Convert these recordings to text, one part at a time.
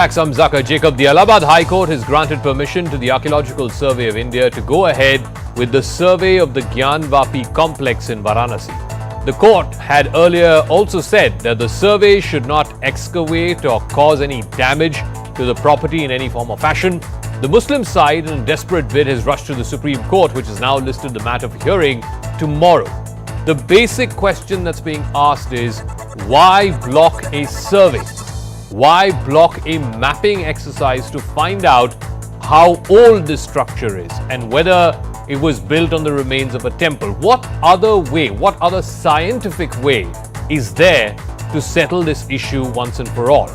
I'm Zaka Jacob. The Allahabad High Court has granted permission to the Archaeological Survey of India to go ahead with the survey of the Gyanvapi complex in Varanasi. The court had earlier also said that the survey should not excavate or cause any damage to the property in any form or fashion. The Muslim side, in a desperate bid, has rushed to the Supreme Court, which has now listed the matter for hearing tomorrow. The basic question that's being asked is, why block a survey? Why block a mapping exercise to find out how old this structure is and whether it was built on the remains of a temple? What other way, what other scientific way is there to settle this issue once and for all?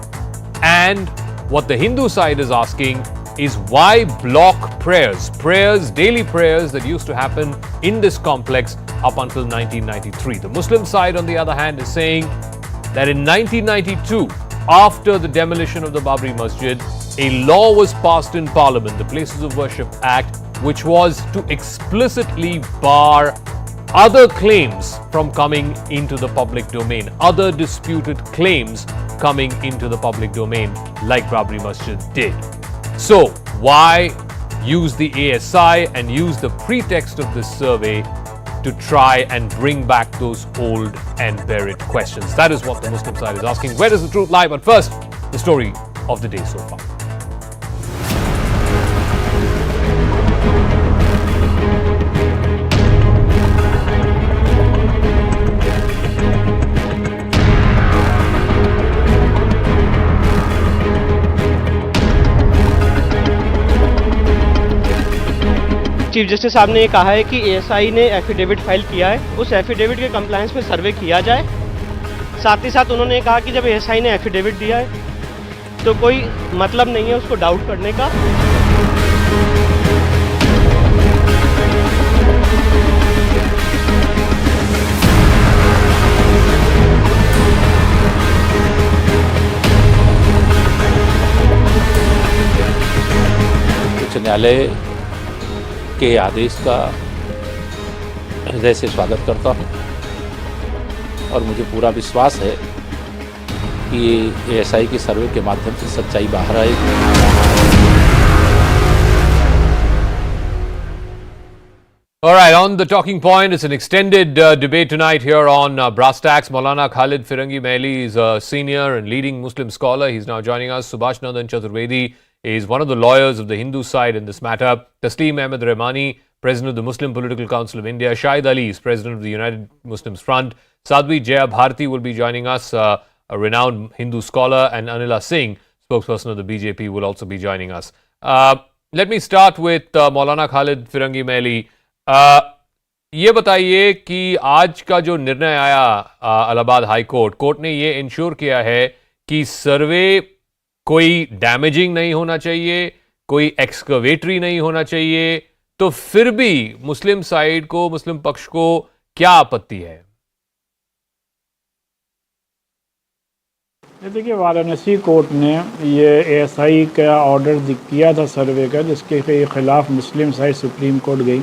And what the Hindu side is asking is, why block prayers, daily prayers that used to happen in this complex up until 1993? The Muslim side, on the other hand, is saying that in 1992, after the demolition of the Babri Masjid, a law was passed in Parliament, the Places of Worship Act, which was to explicitly bar other claims from coming into the public domain, other disputed claims coming into the public domain, like Babri Masjid did. So, why use the ASI and use the pretext of this survey to try and bring back those old and buried questions? That is what the Muslim side is asking. Where does the truth lie? But first, the story of the day so far. Chief justice साहब ने ये कहा है कि ASI ने affidavit file किया है, उस एफिडेविट के कंप्लायंस में सर्वे किया जाए। साथ ही साथ उन्होंने कहा कि जब एएसआई ने एफिडेविट दिया है तो कोई मतलब नहीं है उसको डाउट करने का। उच्च न्यायालय के आदेश का हृदय से स्वागत करता हूं और मुझे पूरा विश्वास है कि एएसआई के सर्वे के माध्यम से सच्चाई बाहर आएगी। All right, on the talking point, it's an extended debate tonight here on Brass Tacks. Maulana Khalid Firangi Mehli is a senior and leading Muslim scholar. He's now joining us. Subhash Nandan Chaturvedi is one of the lawyers of the Hindu side in this matter. Tasleem Ahmed Rahmani, President of the Muslim Political Council of India. Shahid Ali is President of the United Muslims Front. Sadhvi Jaya Bharti will be joining us, a renowned Hindu scholar. And Anila Singh, spokesperson of the BJP, will also be joining us. Let me start with Maulana Khalid Firangi Mehli. ये बताइए कि आज का जो निर्णय आया Allahabad high court ने ये इंश्योर किया है कि सर्वे कोई डैमेजिंग नहीं होना चाहिए, कोई एक्सकवेटरी नहीं होना चाहिए, तो फिर भी मुस्लिम साइड को, मुस्लिम पक्ष को क्या आपत्ति है? देखिए, वाराणसी कोर्ट ने ये एएसआई का ऑर्डर किया था सर्वे का, जिसके खिलाफ मुस्लिम साइड सुप्रीम कोर्ट गई।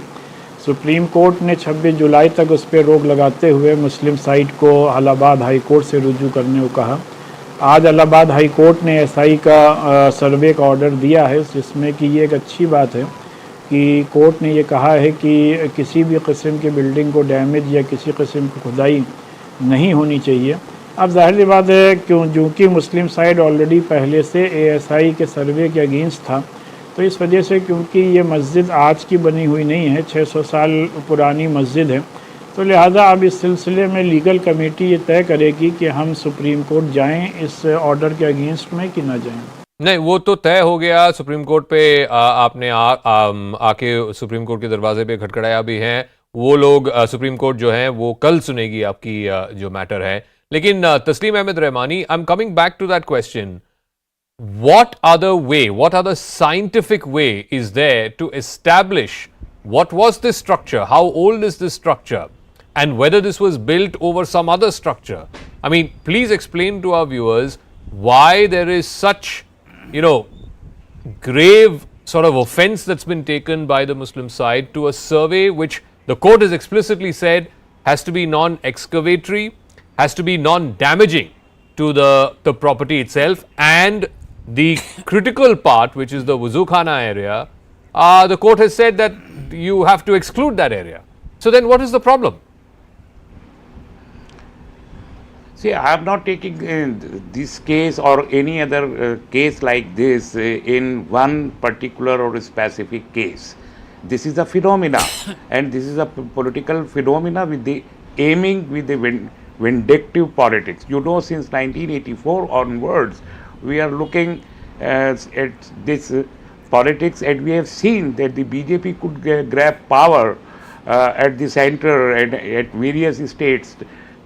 सुप्रीम कोर्ट ने 26 जुलाई तक उस पर रोक लगाते हुए मुस्लिम साइड को इलाहाबाद हाई कोर्ट से रुजू करने को कहा। आज इलाहाबाद हाई कोर्ट ने एएसआई का सर्वे का ऑर्डर दिया है, जिसमें कि ये एक अच्छी बात है कि कोर्ट ने ये कहा है कि किसी भी किस्म की बिल्डिंग को डैमेज या किसी किस्म की खुदाई नहीं होनी चाहिए। अब जाहिर सी बात है, क्योंकि मुस्लिम साइड ऑलरेडी पहले से एएसआई के सर्वे के अगेंस्ट था, तो इस वजह से, क्योंकि ये मस्जिद आज की बनी हुई नहीं है, 600 साल पुरानी मस्जिद है, तो लिहाजा अब इस सिलसिले में लीगल कमेटी ये तय करेगी कि हम सुप्रीम कोर्ट जाएं इस ऑर्डर के अगेंस्ट में कि ना जाएं। नहीं, वो तो तय हो गया सुप्रीम कोर्ट पे। आपने आके सुप्रीम कोर्ट के दरवाजे पे खटखटाया भी है। वो लोग, सुप्रीम कोर्ट जो है वो कल सुनेगी आपकी जो मैटर है। लेकिन Taslim Ahmad Rahmani, I am coming back to that question. What other way, what other scientific way is there to establish what was this structure, how old is this structure, and whether this was built over some other structure? I mean, please explain to our viewers why there is such, grave sort of offense that's been taken by the Muslim side to a survey which the court has explicitly said has to be non-excavatory, has to be non-damaging to the property itself, and the critical part, which is the wuzukhana area, the court has said that you have to exclude that area. So then what is the problem? See, I am not taking this case or any other case like this in one particular or specific case. This is a phenomena and this is a political phenomena with the aiming with the vindictive politics. You know, since 1984 onwards, we are looking at this politics, and we have seen that the BJP could grab power at the center and at various states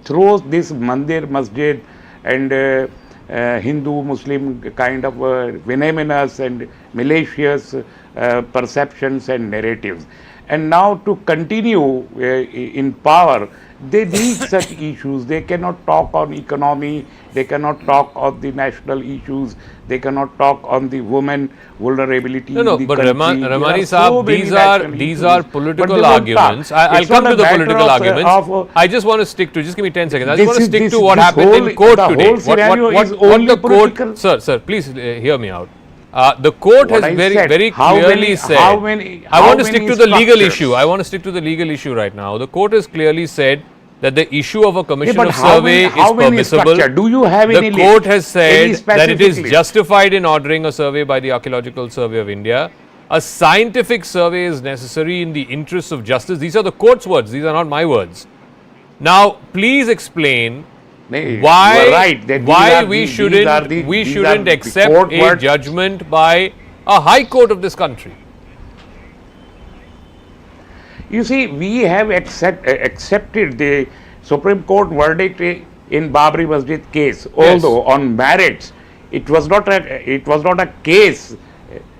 through this Masjid and Hindu-Muslim kind of venomous and malicious perceptions and narratives. And now to continue in power, they need such issues. They cannot talk on economy, they cannot talk on the national issues, they cannot talk on the women vulnerability No, in the but country. Ramani Saab, these are political arguments. I'll come to the political arguments. I just want to stick to, just give me 10 seconds. I just want to stick to what happened in court today. What the court, sir, please hear me out. The court has very clearly said, I want to stick to the legal issue. I want to stick to the legal issue right now. The court has clearly said that the issue of a commission of survey is permissible. Do you have the court has said that it is justified in ordering a survey by the Archaeological Survey of India. A scientific survey is necessary in the interests of justice. These are the court's words. These are not my words. Now, please explain why we shouldn't accept a judgment by a high court of this country. You see, we have accepted the Supreme Court verdict in Babri Masjid case, although on merits it was not a case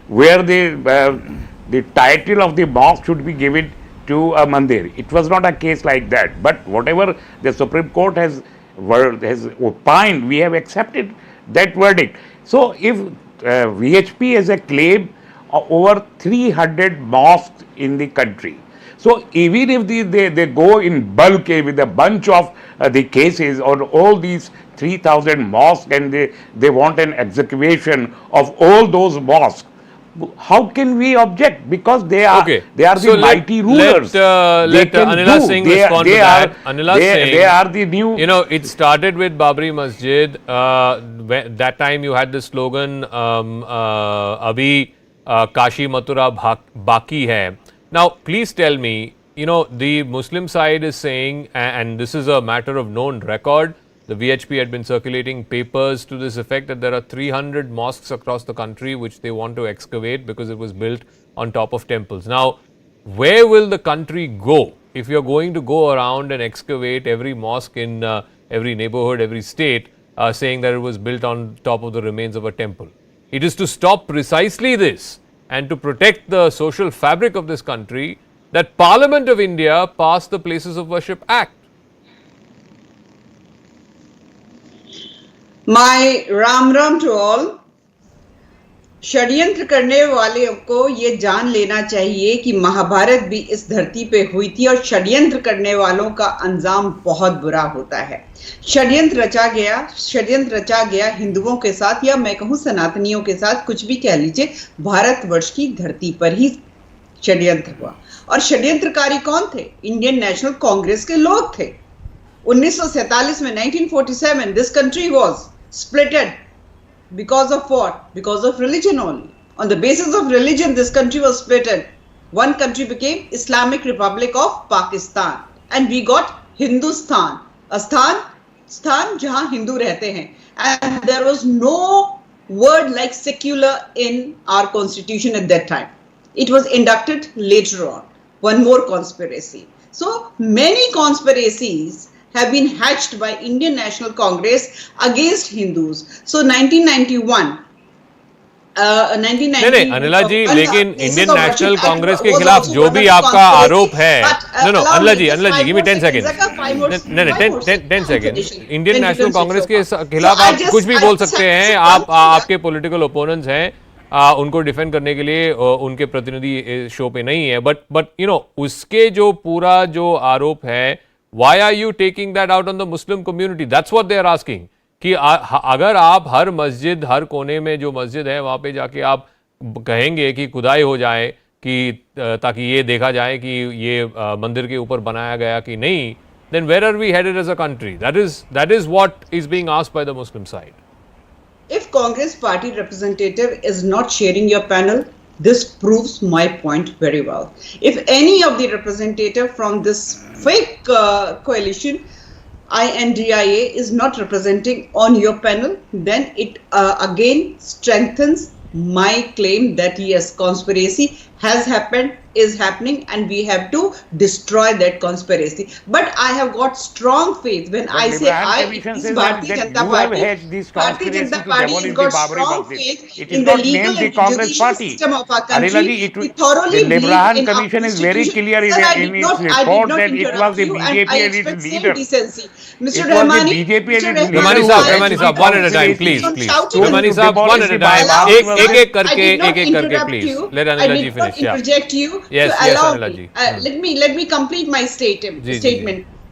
where the title of the mosque should be given to a mandir. It was not a case like that. But whatever the Supreme Court has opined, we have accepted that verdict. So if VHP has a claim of over 300 mosques in the country, so even if they go in bulk with a bunch of the cases on all these 3,000 mosques and they want an excavation of all those mosques, how can we object? Because they are the mighty rulers. Let Anila Singh respond to that. Anila Singh, they are the new. You know, it started with Babri Masjid. That time you had the slogan, Abhi Kashi Mathura Baki hai. Now, please tell me, you know, the Muslim side is saying, and this is a matter of known record, the VHP had been circulating papers to this effect that there are 300 mosques across the country which they want to excavate because it was built on top of temples. Now, where will the country go if you're going to go around and excavate every mosque in every neighborhood, every state, saying that it was built on top of the remains of a temple? It is to stop precisely this and to protect the social fabric of this country that Parliament of India passed the Places of Worship Act. My Ram to all. षड्यंत्र करने वाले को ये जान लेना चाहिए कि महाभारत भी इस धरती पे हुई थी और षड्यंत्र करने वालों का अंजाम बहुत बुरा होता है। षड्यंत्र रचा गया हिंदुओं के साथ, या मैं कहूं सनातनियों के साथ, कुछ भी कह लीजिए, भारतवर्ष की धरती पर ही षड्यंत्र हुआ। और षड्यंत्रकारी कौन थे? इंडियन नेशनल कांग्रेस के लोग थे। 1947 में 1947 this country was splitted because of what? Because of religion only. On the basis of religion, this country was splitted. One country became Islamic Republic of Pakistan and we got Hindustan, a stan jahan Hindu rehte hain. And there was no word like secular in our constitution at that time. It was inducted later on. One more conspiracy. So many conspiracies have been hatched by Indian National Congress against Hindus. So 1991 नहीं अनिला जी, लेकिन Indian national Congress के खिलाफ जो भी आपका आरोप है, no Anila जी give me 10 second, नहीं 10 सेकंड, इंडियन नेशनल कांग्रेस के खिलाफ आप कुछ भी बोल सकते हैं, आप आपके पॉलिटिकल ओपोनेंट्स हैं, उनको डिफेंड करने के लिए उनके प्रतिनिधि शो पे नहीं है, बट यू नो उसके जो पूरा जो आरोप है, why are you taking that out on the Muslim community? That's what they are asking. कि अगर आप हर मस्जिद, हर कोने में जो मस्जिद है वहाँ पे जाके आप कहेंगे कि खुदाई हो जाए कि ताकि ये देखा जाए कि ये मंदिर के ऊपर बनाया गया कि नहीं, then where are we headed as a country? That is what is being asked by the Muslim side. If Congress party representative is not sharing your panel, this proves my point very well. If any of the representative from this fake coalition, INDIA, is not representing on your panel, then it again strengthens my claim that yes, conspiracy has happened, is happening, and we have to destroy that conspiracy. But I have got strong faith when I say Bharatiya Janata Party has got strong faith in the legal and judicial system of our country. We thoroughly believe in our Commission is very clear in its report that it was the BJP and its leaders. Mr. Rahmani, Rahmani साहब, one at a time, please. Rahmani साहब, one at a time. एक करके, please. Let Anila ji finish. Interject you yes, to allow Anila me. ji. Let me complete my statement.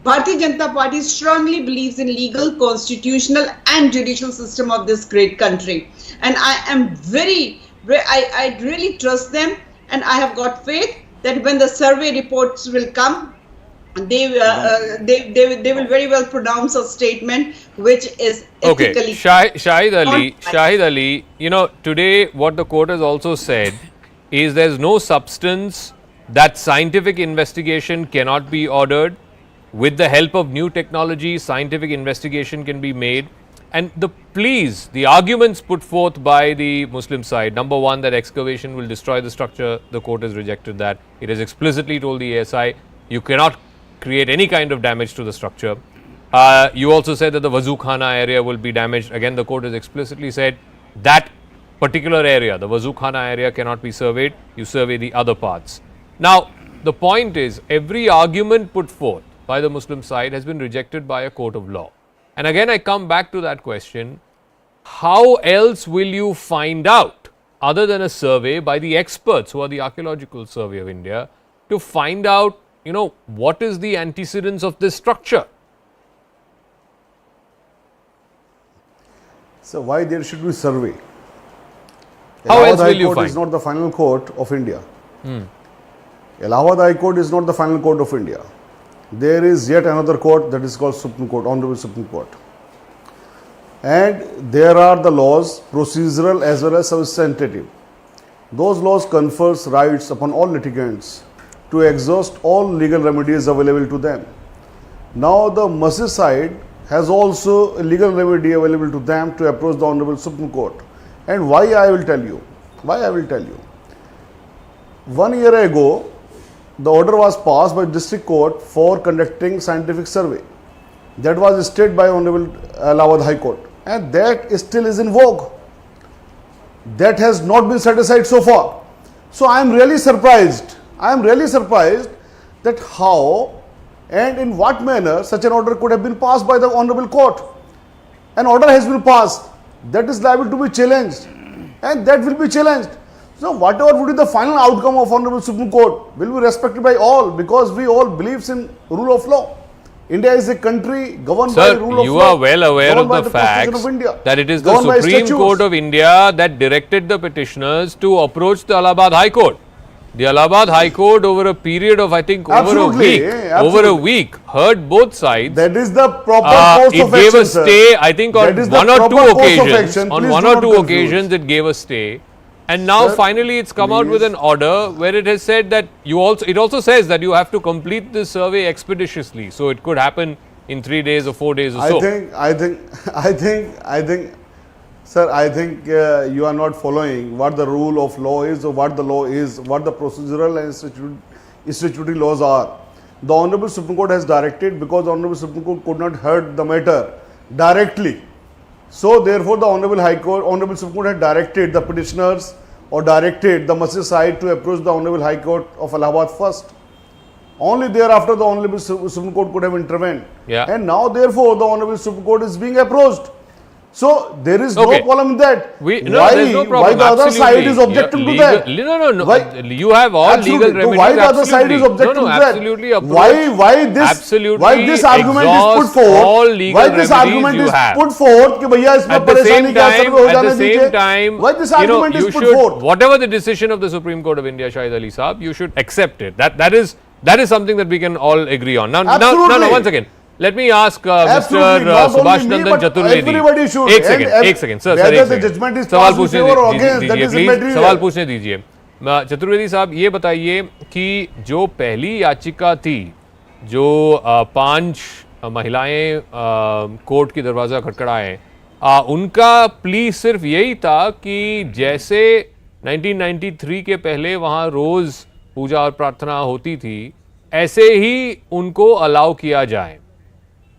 Bharatiya Janata Party strongly believes in legal, constitutional, and judicial system of this great country, and I am I really trust them, and I have got faith that when the survey reports will come, they will very well pronounce a statement which is ethically. Okay, Shahid Ali, you know, today what the court has also said is there's no substance, that scientific investigation cannot be ordered. With the help of new technology, scientific investigation can be made. And the arguments put forth by the Muslim side, number one, that excavation will destroy the structure, the court has rejected that. It has explicitly told the ASI, you cannot create any kind of damage to the structure. You also said that the Wazukhana area will be damaged. Again, the court has explicitly said that particular area, the Wazukhana area, cannot be surveyed. You survey the other parts. Now, the point is, every argument put forth by the Muslim side has been rejected by a court of law. And again, I come back to that question, how else will you find out, other than a survey by the experts who are the Archaeological Survey of India, to find out, you know, what is the antecedents of this structure? So, why there should be survey? How else will High you Court find? is not the final court of India. Allahabad High Court is not the final court of India. There is yet another court that is called Supreme Court, Honorable Supreme Court. And there are the laws, procedural as well as substantive. Those laws confers rights upon all litigants to exhaust all legal remedies available to them. Now the Masjid side has also a legal remedy available to them to approach the Honorable Supreme Court. And why I will tell you. 1 year ago, the order was passed by District Court for conducting scientific survey. That was stayed by Honorable Allahabad High Court, and that still is in vogue. That has not been set aside so far. So I am really surprised. That how and in what manner such an order could have been passed by the Honorable Court. An order has been passed that is liable to be challenged, and that will be challenged. So whatever would be the final outcome of Honorable Supreme Court will be respected by all, because we all believes in rule of law. India is a country governed by the rule of law. Sir, you are well aware of the fact that it is the Supreme Court of India that directed the petitioners to approach the Allahabad High Court. The Allahabad High Court, over a period of, I think, over a week, heard both sides. That is the proper course of action, it gave a stay, I think, on one or two occasions. It gave a stay. And now finally it's come out with an order where it has said that it also says that you have to complete this survey expeditiously. So it could happen in 3 days or 4 days or so. I think you are not following what the rule of law is, or what the law is, what the procedural and statutory laws are. The Honorable Supreme Court has directed, because the Honorable Supreme Court could not heard the matter directly. So therefore the Honorable Supreme Court had directed the petitioners, or directed the Masjid side, to approach the Honorable High Court of Allahabad first. Only thereafter the Honorable Supreme Court could have intervened. Yeah. And now therefore the Honorable Supreme Court is being approached. So there is Okay. no problem in that. No, there's no problem. Why the other side Absolutely. is objecting to Legal- that? No. Why? You have all Absolutely. legal So remedies. why the other side absolutely. is objecting No, to that? absolutely. Approach. Why this? Absolutely. Why this argument is put exhaust forth? all legal Why this remedies argument you is have. put forth कि भैया इसमें At the परेशानी same क्या time, सर्वे हो at जाने the दीजिए? same time, Why this argument you is put should, forth? whatever the decision of the Supreme Court of India, Shahid Ali Saab, you should accept it. That is something that we can all agree on. Now, Absolutely. one second. Let me ask Mr. Absolutely. Not only Subhash me, Nandan but Chaturvedi. everybody should. एक second sir Whether एक the second judgment is सवाल passed in पूछने favor or against, that दीजिए is please immaterial. सवाल पूछने दीजिए चतुर्वेदी साहब ये बताइए कि जो पहली याचिका थी जो 5 महिलाएं कोर्ट की दरवाजा खटखड़ाए उनका प्ली सिर्फ यही था कि जैसे 1993 के पहले वहां रोज पूजा और प्रार्थना होती थी ऐसे ही उनको अलाउ किया जाए।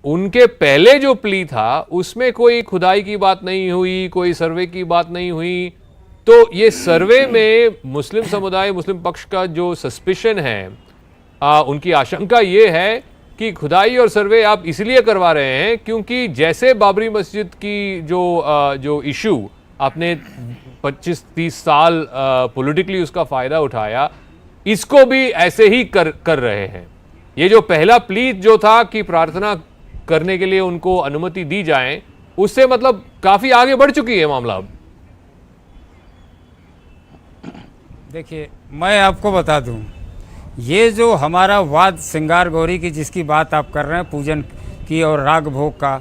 उनके पहले जो प्ली था उसमें कोई खुदाई की बात नहीं हुई, कोई सर्वे की बात नहीं हुई। तो ये सर्वे में मुस्लिम समुदाय, मुस्लिम पक्ष का जो सस्पिशन है, उनकी आशंका ये है कि खुदाई और सर्वे आप इसलिए करवा रहे हैं क्योंकि जैसे बाबरी मस्जिद की जो इशू आपने 25-30 साल पॉलिटिकली उसका फायदा उठाया, इसको भी ऐसे ही कर रहे हैं। ये जो पहला प्ली जो था कि प्रार्थना करने के लिए उनको अनुमति दी जाए, उससे मतलब काफी आगे बढ़ चुकी है मामला। अब देखिए मैं आपको बता दूं, ये जो हमारा वाद श्रृंगार गौरी की जिसकी बात आप कर रहे हैं, पूजन की और राग भोग का,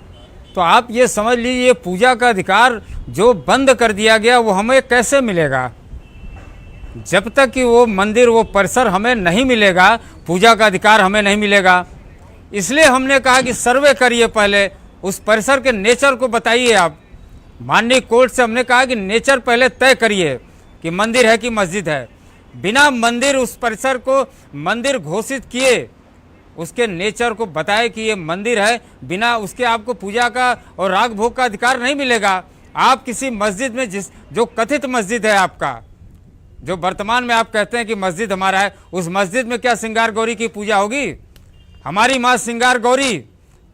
तो आप ये समझ लीजिए पूजा का अधिकार जो बंद कर दिया गया वो हमें कैसे मिलेगा? जब तक कि वो मंदिर, वो परिसर हमें नहीं मिलेगा, पूजा का अधिकार हमें नहीं मिलेगा। इसलिए हमने कहा कि सर्वे करिए, पहले उस परिसर के नेचर को बताइए। आप माननीय कोर्ट से हमने कहा कि नेचर पहले तय करिए कि मंदिर है कि मस्जिद है। बिना मंदिर उस परिसर को मंदिर घोषित किए, उसके नेचर को बताए कि ये मंदिर है, बिना उसके आपको पूजा का और राग भोग का अधिकार नहीं मिलेगा। आप किसी मस्जिद में जो कथित मस्जिद है आपका, जो वर्तमान में आप कहते हैं कि मस्जिद हमारा है, उस मस्जिद में क्या श्रृंगार गौरी की पूजा होगी? हमारी माँ श्रृंगार गौरी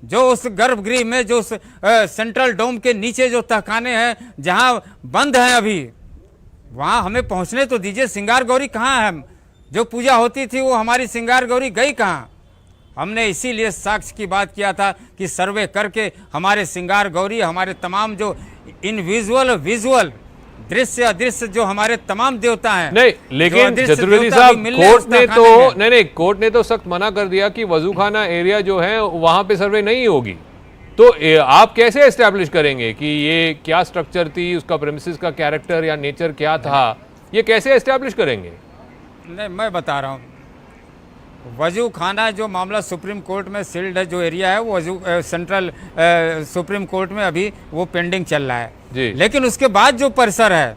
जो उस गर्भगृह में, जो सेंट्रल डोम के नीचे जो तहखाने हैं जहां बंद हैं अभी, वहां हमें पहुंचने तो दीजिए। श्रृंगार गौरी कहाँ है? जो पूजा होती थी वो हमारी श्रृंगार गौरी गई कहाँ? हमने इसीलिए साक्ष्य की बात किया था कि सर्वे करके हमारे श्रृंगार गौरी, हमारे तमाम जो विजुअल दृश्य अदृश्य जो हमारे तमाम देवता हैं। नहीं, लेकिन चतुर्वेदी साहब कोर्ट ने तो सख्त मना कर दिया कि वजूखाना एरिया जो है वहां पे सर्वे नहीं होगी। तो आप कैसे एस्टैब्लिश करेंगे कि ये क्या स्ट्रक्चर थी, उसका प्रेमिसेस का कैरेक्टर या नेचर क्या था, ये कैसे एस्टैब्लिश करेंगे? नहीं, मैं बता रहा हूँ, वजू खाना जो मामला सुप्रीम कोर्ट में सील्ड है, जो एरिया है वो सेंट्रल सुप्रीम कोर्ट में अभी वो पेंडिंग चल रहा है जी। लेकिन उसके बाद जो परिसर है,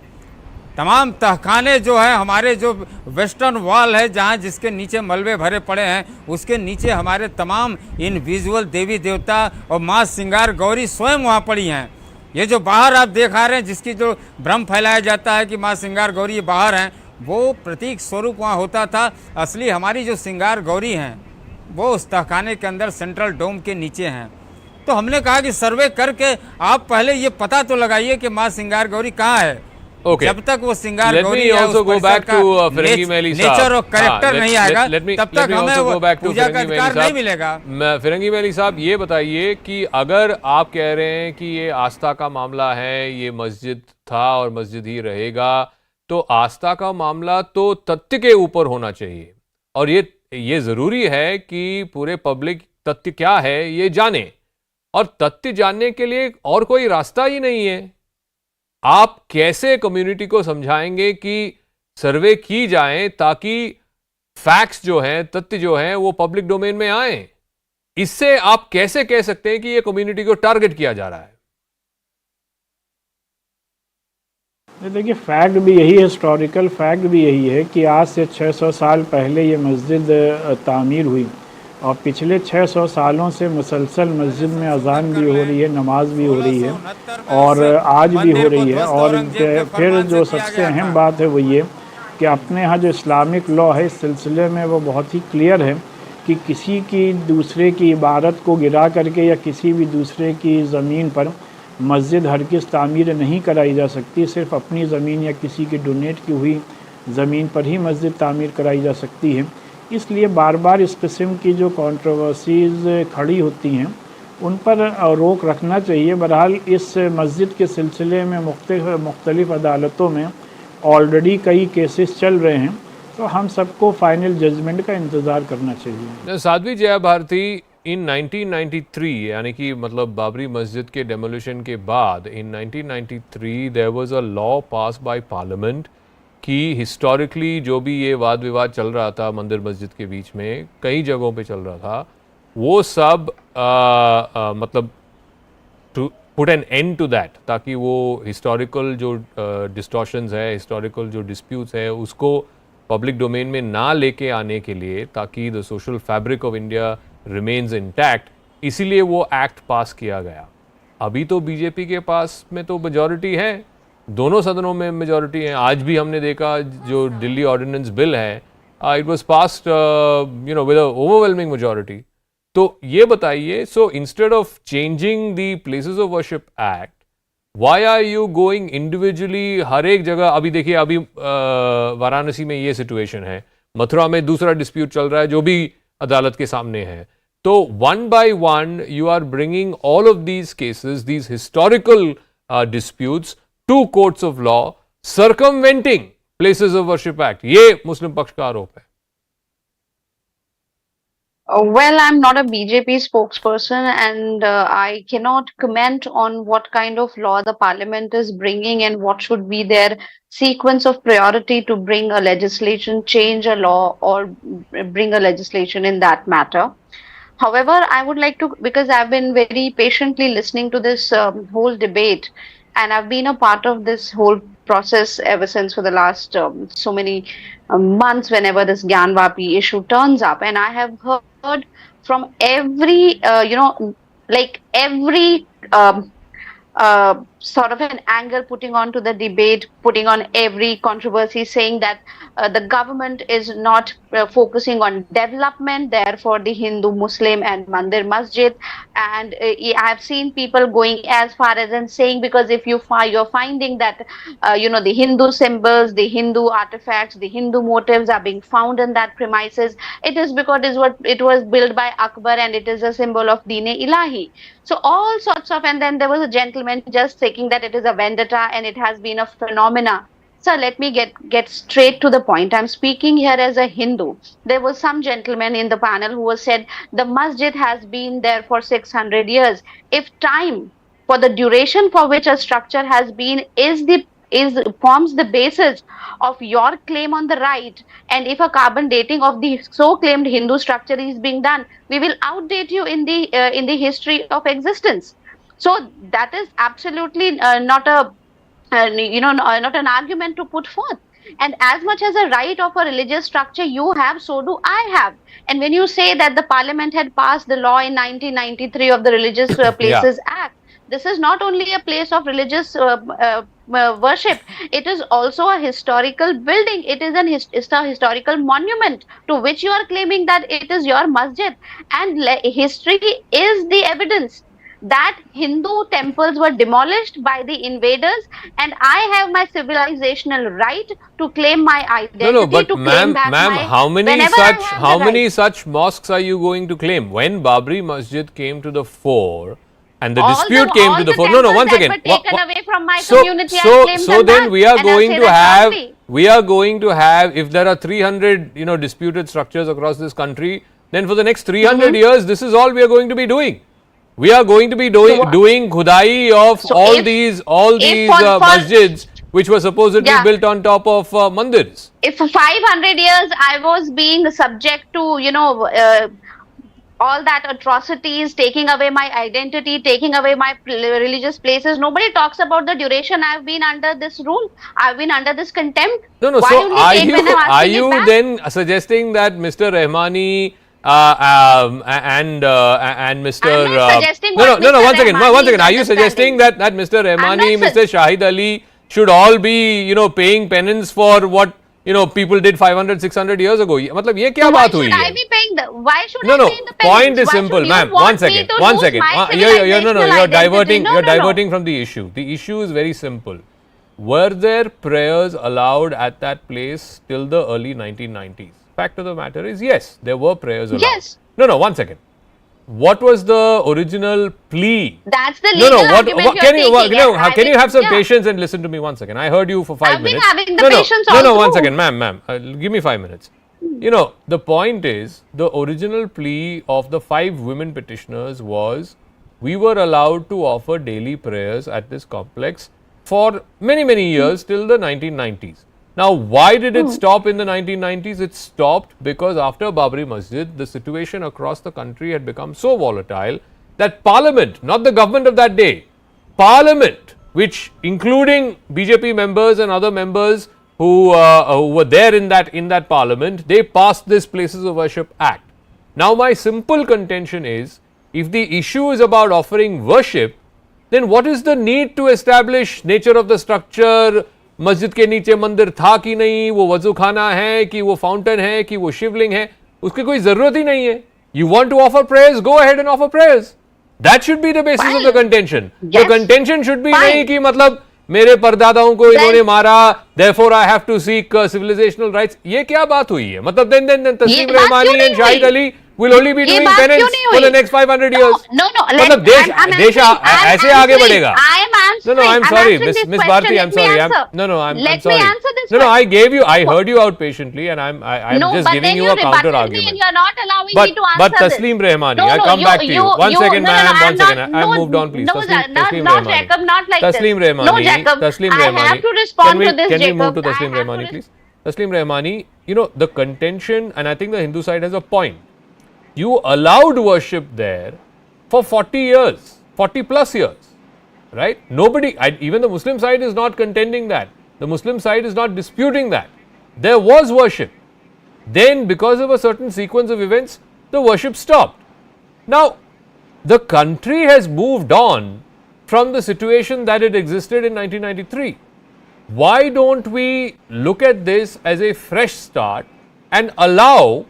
तमाम तहखाने जो है, हमारे जो वेस्टर्न वॉल है जहाँ जिसके नीचे मलबे भरे पड़े हैं, उसके नीचे हमारे तमाम इन विजुअल देवी देवता और माँ श्रृंगार गौरी स्वयं वहाँ पड़ी हैं। ये जो बाहर आप देखा रहे हैं, जिसकी जो भ्रम फैलाया जाता है कि माँ श्रृंगार गौरी बाहर हैं, वो प्रतीक स्वरूप वहाँ होता था। असली हमारी जो श्रृंगार गौरी हैं वो उस तहखाने के अंदर सेंट्रल डोम के नीचे हैं। तो हमने कहा कि सर्वे करके आप पहले ये पता तो लगाइए कि माँ श्रृंगार गौरी कहाँ है। Okay. जब तक वो श्रृंगार Let गौरी me या also उस go परिसर back का to Firangi Mehli साहब। नेचर और कैरेक्टर नहीं आएगा, तब तक हमें also go back to पूजा का Firangi Mehli अधिकार नहीं साहब। मिलेगा। फिरंगी मेहली साहब ये बताइए कि अगर आप कह रहे हैं कि ये आस्था का मामला है, ये मस्जिद था और मस्जिद ही रहेगा, तो आस्था का मामला तो तथ्य के ऊपर होना चाहिए और ये जरूरी है कि पूरे पब्लिक तथ्य क्या है ये जाने, और तथ्य जानने के लिए और कोई रास्ता ही नहीं है। आप कैसे कम्युनिटी को समझाएंगे कि सर्वे की जाए ताकि फैक्ट्स जो हैं, तथ्य जो हैं, वो पब्लिक डोमेन में आए? इससे आप कैसे कह सकते हैं कि ये कम्युनिटी को टारगेट किया जा रहा है? देखिए, फैक्ट भी यही है, हिस्टोरिकल फैक्ट भी यही है कि आज से 600 साल पहले ये मस्जिद तामीर हुई और पिछले 600 सालों से मुसलसल मस्जिद में अजान भी हो रही है, नमाज भी हो रही है और आज भी हो रही है। और फिर जो सबसे अहम बात है वो ये कि अपने यहाँ जो इस्लामिक लॉ है इस सिलसिले में वो बहुत ही क्लियर है कि किसी की दूसरे की इबादत को गिरा करके या किसी भी दूसरे की ज़मीन पर मस्जिद हर किस तामीर नहीं कराई जा सकती, सिर्फ अपनी ज़मीन या किसी की डोनेट की हुई ज़मीन पर ही मस्जिद तामीर कराई जा सकती है। इसलिए बार बार इस किस्म की जो कंट्रोवर्सीज़ खड़ी होती हैं उन पर रोक रखना चाहिए। बहरहाल इस मस्जिद के सिलसिले में मुख्तलिफ़ अदालतों में ऑलरेडी कई केसेस चल रहे हैं, तो हम सबको फाइनल जजमेंट का इंतज़ार करना चाहिए। साध्वी जया भारती, इन 1993 यानी कि मतलब बाबरी मस्जिद के डेमोलिशन के बाद in 1993 there was a law pass by parliament कि हिस्टोरिकली जो भी ये वाद विवाद चल रहा था मंदिर मस्जिद के बीच में, कई जगहों पे चल रहा था, वो सब मतलब to put an end to that, ताकि वो हिस्टोरिकल जो डिस्टॉर्शंस है, हिस्टोरिकल जो डिस्प्यूट्स है, उसको पब्लिक डोमेन में ना लेके आने के लिए, ताकि the social fabric of India remains intact, इसीलिए वो एक्ट पास किया गया। अभी तो बीजेपी के पास में तो मेजॉरिटी है, दोनों सदनों में मेजॉरिटी है। आज भी हमने देखा जो दिल्ली ऑर्डिनेंस बिल है, it was passed with overwhelming majority. तो ये बताइए, so instead of changing the places of worship act, why are you going individually हर एक जगह? अभी देखिए, अभी वाराणसी में ये सिचुएशन है, मथुरा में दूसरा डिस्प्यूट चल रहा है जो भी अदालत के सामने है। तो one by one you are bringing all of these cases, these historical disputes to courts of law, circumventing places of worship act. ये मुस्लिम पक्ष का आरोप है। Well, I'm not a BJP spokesperson, and I cannot comment on what kind of law the parliament is bringing and what should be their sequence of priority to bring a legislation, change a law, or bring a legislation in that matter. However, I would like to, because I've been very patiently listening to this whole debate, and I've been a part of this whole process ever since for the last so many months, whenever this Gyanvapi issue turns up, and I have heard from every like every sort of an angle putting on to the debate, putting on every controversy, saying that the government is not focusing on development, therefore the Hindu, Muslim and Mandir Masjid. And I have seen people going as far as and saying, because if you're finding that the Hindu symbols, the Hindu artifacts, the Hindu motives are being found in that premises, it is because it was built by Akbar and it is a symbol of Deen-e Ilahi. So all sorts of, and then there was a gentleman just saying that it is a vendetta and it has been a phenomena. Sir, let me get straight to the point. I'm speaking here as a Hindu. There was some gentleman in the panel who was said the masjid has been there for 600 years. If time for the duration for which a structure has been forms the basis of your claim on the right, and if a carbon dating of the so claimed Hindu structure is being done, we will outdate you in the history of existence. So that is absolutely not an argument to put forth. And as much as a right of a religious structure you have, so do I have. And when you say that the parliament had passed the law in 1993 of the Religious Places Act, this is not only a place of religious worship, it is also a historical building. It is a historical monument to which you are claiming that it is your masjid. And history is the evidence that Hindu temples were demolished by the invaders, and I have my civilizational right to claim my identity. No, but to claim ma'am, back how many right. such mosques are you going to claim? When Babri Masjid came to the fore and the All dispute the- came all to the the fore, no, temples once that again, were taken away from my community, I claim so them then back, we are and I'll going say to that have proudly. if there are 300 disputed structures across this country, then for the next 300 years, this is all we are going to be doing. We are going to be doing khudai of So all if- these for- masjids which were supposedly Yeah. built on top of mandirs. If for 500 years I was being subject to all that atrocities, taking away my identity, taking away my religious places, nobody talks about the duration I've been under this rule, I've been under this contempt. No. Why So only are take you when I'm asking are it you back? then suggesting that Mr. Rahmani and Mr. I'm not suggesting no, what no, Mr. once again, Rahmani are is you suggesting that Mr. Rahmani, not Mr. Shahid Ali should all be paying penance for what people did 500, 600 years ago. मतलब ये क्या बात हुई है? Why should I be paying the? Why should No, I no. pay the Point penance? is Why simple, should you ma'am. want One second. me to One lose second. my You're civilizational diverting. identity? You're No. diverting from the issue. The issue is very simple. Were there prayers allowed at that place till the early 1990s? Fact of the matter is yes, there were prayers allowed. Yes. No. One second. What was the original plea? That's the legal argument you're can taking. can you have some patience and listen to me 1 second? I heard you for 5 I've been minutes. having the patience all No, 1 through. second, ma'am. Give me 5 minutes. The point is, the original plea of the 5 women petitioners was, we were allowed to offer daily prayers at this complex for many years till the 1990s. Now, why did it stop in the 1990s? It stopped because after Babri Masjid, the situation across the country had become so volatile that Parliament, not the government of that day, Parliament, which including BJP members and other members who were there in that Parliament, they passed this Places of Worship Act. Now, my simple contention is, if the issue is about offering worship, then what is the need to establish nature of the structure? मस्जिद के नीचे मंदिर था कि नहीं, वो वजू खाना है कि वो फाउंटेन है कि वो शिवलिंग है, उसकी कोई जरूरत ही नहीं है. You want to offer prayers, go ahead and offer prayers. That should be the basis of the contention. The contention should be नहीं कि मतलब मेरे परदादाओं को इन्होंने मारा, therefore I have to seek civilizational rights. ये क्या बात हुई है? मतलब then तस्लीम Rahmani and Shahid Ali will only be doing penance for the next 500 years. No. मतलब देश ऐसे आगे बढ़ेगा. I am answering. No, I'm sorry, Miss Bharti, I'm sorry. I'm sorry. Let me answer this. No, I heard you out patiently, and I'm just giving you a counter argument. You're not allowing me to answer But Tasleem Rehmani, I'll come back to you. One second, ma'am. 1 second. I've moved on, please. Not Jacob, not like this. Tasleem Rehmani. No, Jacob. Tasleem I Rehmani. have to respond to this, Can we Jacob. move to Tasleem Rehmani, please? Tasleem Rehmani, the contention, and I think the Hindu side has a point. You allowed worship there for 40 years, 40 plus years, right? Nobody, even the Muslim side is not contending that. The Muslim side is not disputing that. There was worship. Then, because of a certain sequence of events, the worship stopped. Now, the country has moved on from the situation that it existed in 1993. Why don't we look at this as a fresh start and allow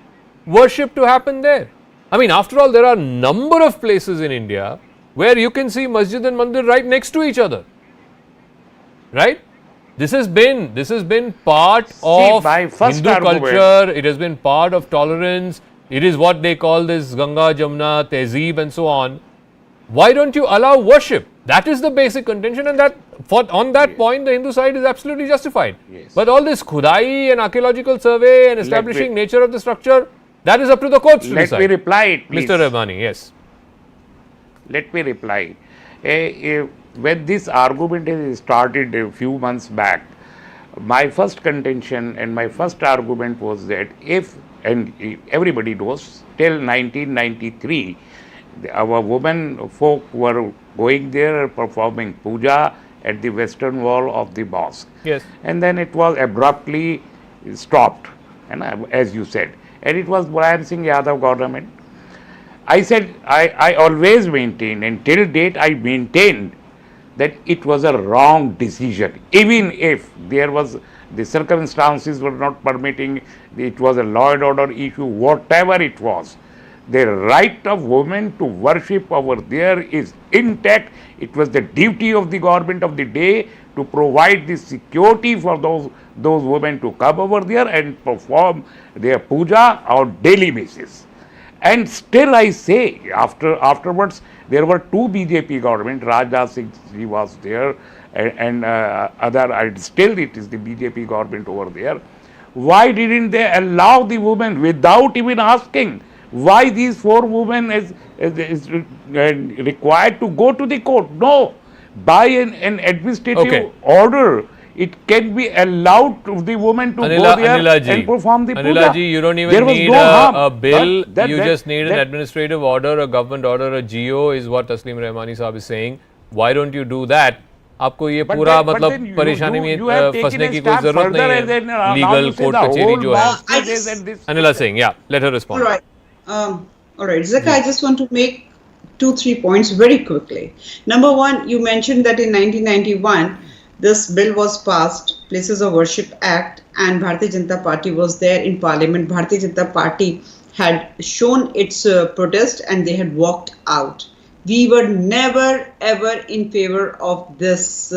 worship to happen there? I mean, after all, there are a number of places in India where you can see masjid and mandir right next to each other, right? This has been part of Hindu culture. It has been part of tolerance. It is what they call this Ganga, Jamuna, Tehzeeb and so on. Why don't you allow worship? That is the basic contention, and on that point, the Hindu side is absolutely justified. Yes. But all this Khudai and archaeological survey and establishing nature of the structure, that is up to the courts to decide. Let me reply, please. Mr. Rehmani, yes. Let me reply. When this argument is started a few months back, my first contention and my first argument was that everybody knows, till 1993, our women folk were going there performing puja at the western wall of the mosque. Yes. And then it was abruptly stopped, as you said. And it was Mulayam Singh Yadav government. I said, I always maintained, and till date I maintained, that it was a wrong decision. Even if there was, the circumstances were not permitting, it was a law and order issue, whatever it was, the right of women to worship over there is intact. It was the duty of the government of the day to provide the security for those women to come over there and perform their puja on daily basis. And still I say, afterwards, there were two BJP government, Rajnath Singh he was there, and still it is the BJP government over there. Why didn't they allow the women without even asking? Why these 4 women is required to go to the court? No, by an administrative order, it can be allowed to the woman to go there and perform the puja. Anilaji, you don't even need a bill, you just need an administrative order, a government order, a GO is what Tasleem Rehmani Sahab is saying. Why don't you do that? आपको ये पूरा मतलब परेशानी में फंसने की कोई जरूरत नहीं है. लीगल कोर्ट कचेरी जो है. Anila Singh, yeah, let her respond. All right, Zaka, I just want to make 2-3 points very quickly. Number one, you mentioned that in 1991, this bill was passed, Places of Worship Act, and Bharatiya Janata Party was there in Parliament. Bharatiya Janata Party had shown its protest and they had walked out. We were never ever in favor of this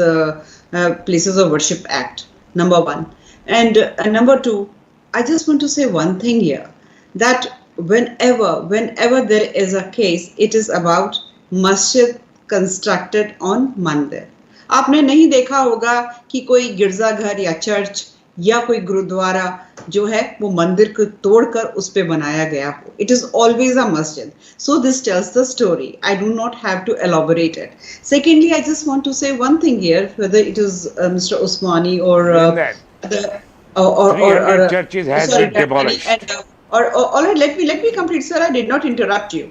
Places of Worship Act, number one. And number two, I just want to say one thing here, that whenever there is a case, it is about masjid constructed on mandir. आपने नहीं देखा होगा कि कोई गिरजाघर या church या कोई गुरुद्वारा जो है वो मंदिर को तोड़कर उस पे बनाया गया हो. It is always a masjid. So this tells the story. I do not have to elaborate it. Secondly, I just want to say one thing here, whether it is Mr. Usmani or churches has been demolished. All right, let me complete, sir. I did not interrupt you.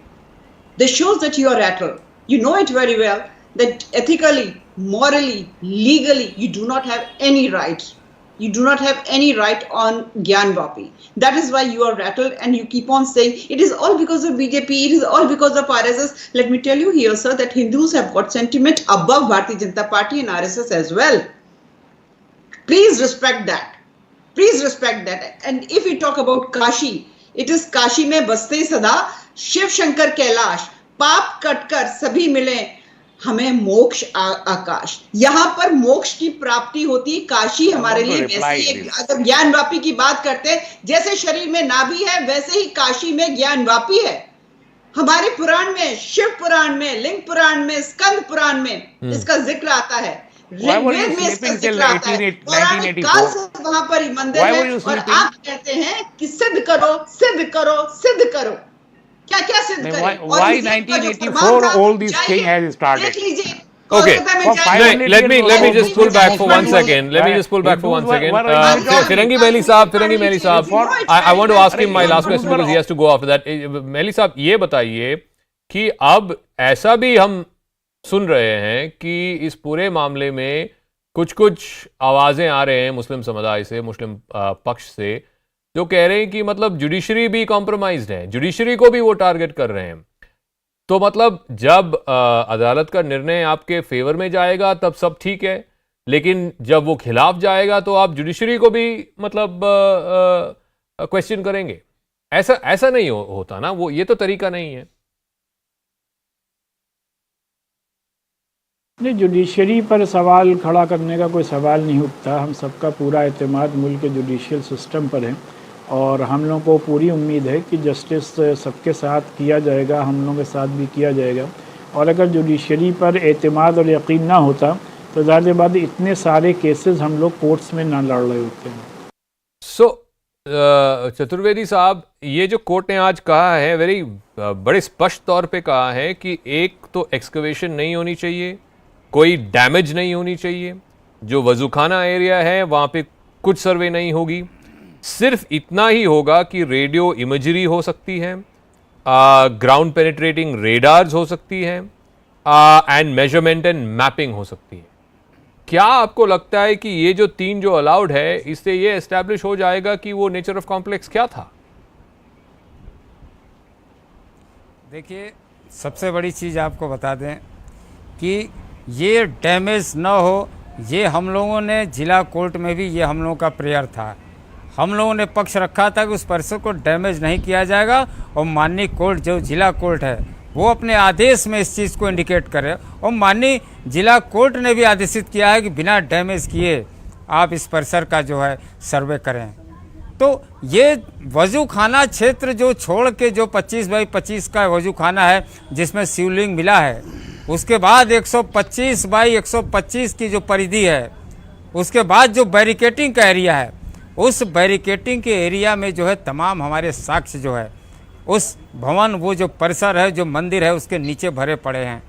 This shows that you are rattled. You know it very well that ethically, morally, legally, you do not have any right. You do not have any right on Gyanvapi. That is why you are rattled and you keep on saying it is all because of BJP, it is all because of RSS. Let me tell you here, sir, that Hindus have got sentiment above Bharatiya Janata Party and RSS as well. Please respect that. Please respect that. And if we talk about Kashi, it is Kashi mein baste sada Shiv Shankar Kailash, पाप कटकर सभी मिले हमें मोक्ष आकाश. यहाँ पर मोक्ष की प्राप्ति होती. काशी हमारे लिए वैसे, अगर ज्ञानवापी की बात करते, जैसे शरीर में नाभि है वैसे ही काशी में ज्ञानवापी है. हमारे पुराण में, शिव पुराण में, लिंग पुराण में, स्कंद पुराण में इसका जिक्र आता है. ऋग्वेद में इसका जिक्र आता है. पौराणिक काल से वहां पर मंदिर है और आप कहते हैं कि सिद्ध करो, सिद्ध करो, सिद्ध करो. क्या क्या सिद्ध करें? Why 1984 all this thing has started? देख लीजिए. Okay, let me just pull back for 1 second. Let me just pull back for 1 second. Firangi Mehli Saab, I want to ask him my last question because he has to go after that. Mehli Saab, ये बताइए कि अब ऐसा भी हम सुन रहे हैं कि इस पूरे मामले में कुछ आवाजें आ रहे हैं मुस्लिम समुदाय से, मुस्लिम पक्ष से, जो कह रहे हैं कि मतलब जुडिशरी भी कॉम्प्रोमाइज्ड है, जुडिशरी को भी वो टारगेट कर रहे हैं. तो मतलब जब अदालत का निर्णय आपके फेवर में जाएगा तब सब ठीक है, लेकिन जब वो खिलाफ जाएगा तो आप जुडिशरी को भी मतलब क्वेश्चन करेंगे. ऐसा नहीं होता ना, वो ये तो तरीका नहीं है. नहीं, जुडिशरी पर सवाल खड़ा करने का कोई सवाल नहीं उठता. हम सबका पूरा एतमाद मुल्क के जुडिशियल सिस्टम पर है और हम लोगों को पूरी उम्मीद है कि जस्टिस सबके साथ किया जाएगा, हम लोगों के साथ भी किया जाएगा. और अगर जुडिशरी पर एतमाद और यकीन ना होता तो ज़ाहिर बात इतने सारे केसेस हम लोग कोर्ट्स में ना लड़ रहे होते हैं. सो चतुर्वेदी साहब, ये जो कोर्ट ने आज कहा है, बड़े स्पष्ट तौर पे कहा है कि एक तो एक्सकवेशन नहीं होनी चाहिए, कोई डैमेज नहीं होनी चाहिए, जो वजूखाना एरिया है वहाँ पे कुछ सर्वे नहीं होगी, सिर्फ इतना ही होगा कि रेडियो इमेजरी हो सकती है, ग्राउंड पेनिट्रेटिंग रेडार्स हो सकती है, एंड मेजरमेंट एंड मैपिंग हो सकती है. क्या आपको लगता है कि ये जो 3 जो अलाउड है, इससे ये एस्टैब्लिश हो जाएगा कि वो नेचर ऑफ कॉम्प्लेक्स क्या था? देखिए, सबसे बड़ी चीज़ आपको बता दें कि ये डैमेज ना हो, ये हम लोगों ने जिला कोर्ट में भी ये हम लोगों का प्रेयर था. हम लोगों ने पक्ष रखा था कि उस परिसर को डैमेज नहीं किया जाएगा और माननीय कोर्ट जो जिला कोर्ट है वो अपने आदेश में इस चीज़ को इंडिकेट करे. और माननीय जिला कोर्ट ने भी आदेशित किया है कि बिना डैमेज किए आप इस परिसर का जो है सर्वे करें. तो ये वजूखाना क्षेत्र जो छोड़ के जो 25 बाई 25 का वजूखाना है जिसमें शिवलिंग मिला है, उसके बाद 125 बाई 125 की जो परिधि है, उसके बाद जो बैरिकेटिंग का एरिया है, उस बैरिकेटिंग के एरिया में जो है तमाम हमारे साक्ष्य जो है उस भवन, वो जो परिसर है, जो मंदिर है, उसके नीचे भरे पड़े हैं.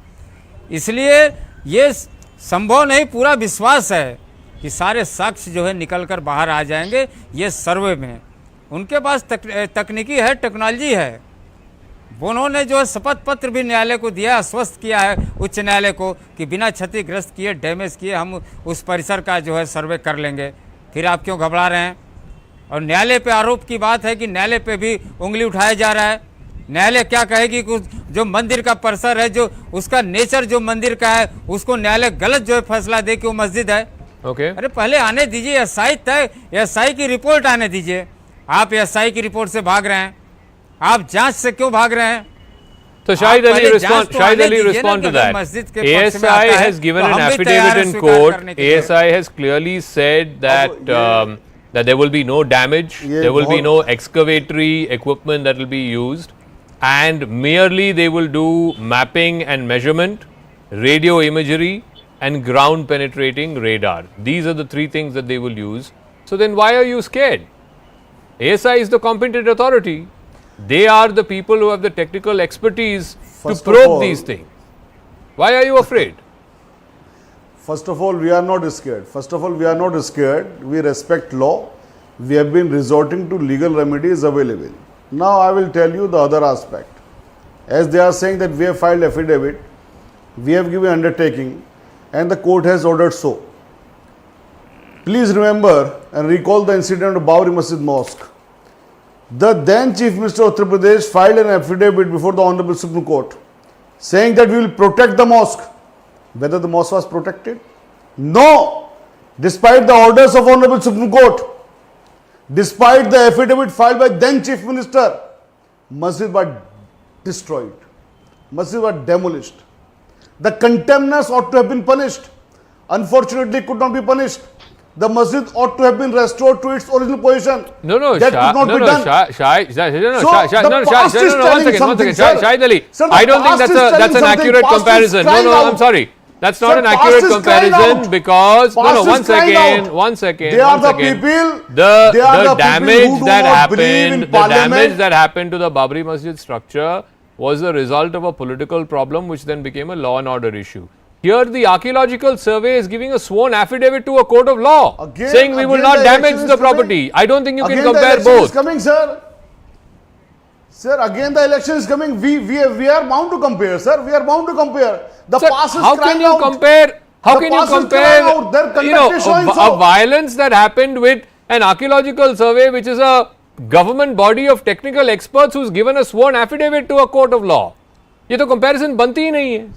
इसलिए ये संभव नहीं, पूरा विश्वास है कि सारे साक्ष्य जो है निकल कर बाहर आ जाएंगे. ये सर्वे में उनके पास तकनीकी है, टेक्नोलॉजी है. उन्होंने जो है शपथ पत्र भी न्यायालय को दिया, आश्वस्त किया है उच्च न्यायालय को कि बिना क्षतिग्रस्त किए, डैमेज किए हम उस परिसर का जो है सर्वे कर लेंगे. फिर आप क्यों घबरा रहे हैं? और न्यायालय पे आरोप की बात है कि न्यायालय पे भी उंगली उठाया जा रहा है. न्यायालय क्या कहेगी कि जो मंदिर का परिसर है, जो उसका नेचर जो मंदिर का है, उसको न्यायालय गलत जो है फैसला दे कि वो मस्जिद है. Okay. अरे पहले आने दीजिए, एसआई तय, एसआई की रिपोर्ट आने दीजिए। आप एसआई की रिपोर्ट से भाग रहे हैं, आप जांच से क्यों भाग रहे हैं? So Shahid Ali respond to that. ASI has given an affidavit in court. ASI has clearly said that that there will be no damage, there will be no excavatory equipment that will be used, and merely they will do mapping and measurement, radio imagery, and ground penetrating radar. These are the three things that they will use. So then why are you scared? ASI is the competent authority. They are the people who have the technical expertise to probe these things. Why are you afraid? First of all, we are not scared. We respect law. We have been resorting to legal remedies available. Now I will tell you the other aspect. As they are saying that we have filed affidavit, we have given undertaking, and the court has ordered so. Please remember and recall the incident of Babri Masjid Mosque. The then Chief Minister of Uttar Pradesh filed an affidavit before the Honorable Supreme Court saying that we will protect the mosque. Whether the mosque was protected? No! Despite the orders of Honorable Supreme Court, despite the affidavit filed by then Chief Minister, masjid was destroyed. Masjid was demolished. The contemners ought to have been punished. Unfortunately, could not be punished. The masjid ought to have been restored to its original position. That could not be done. Shahid Ali, I don't think that's an accurate comparison. No, I'm sorry. That's not an accurate comparison because one second. They are the people. The damage that happened to the Babri Masjid structure was the result of a political problem which then became a law and order issue. Here the Archaeological Survey is giving a sworn affidavit to a court of law saying we will not damage the property. I don't think you can compare both. Sir, again the election is coming. We are bound to compare, sir. We are bound to compare. The past is crying out. How can you compare a violence that happened with an archaeological survey which is a government body of technical experts who's given a sworn affidavit to a court of law? ये तो comparison बनती ही नहीं है.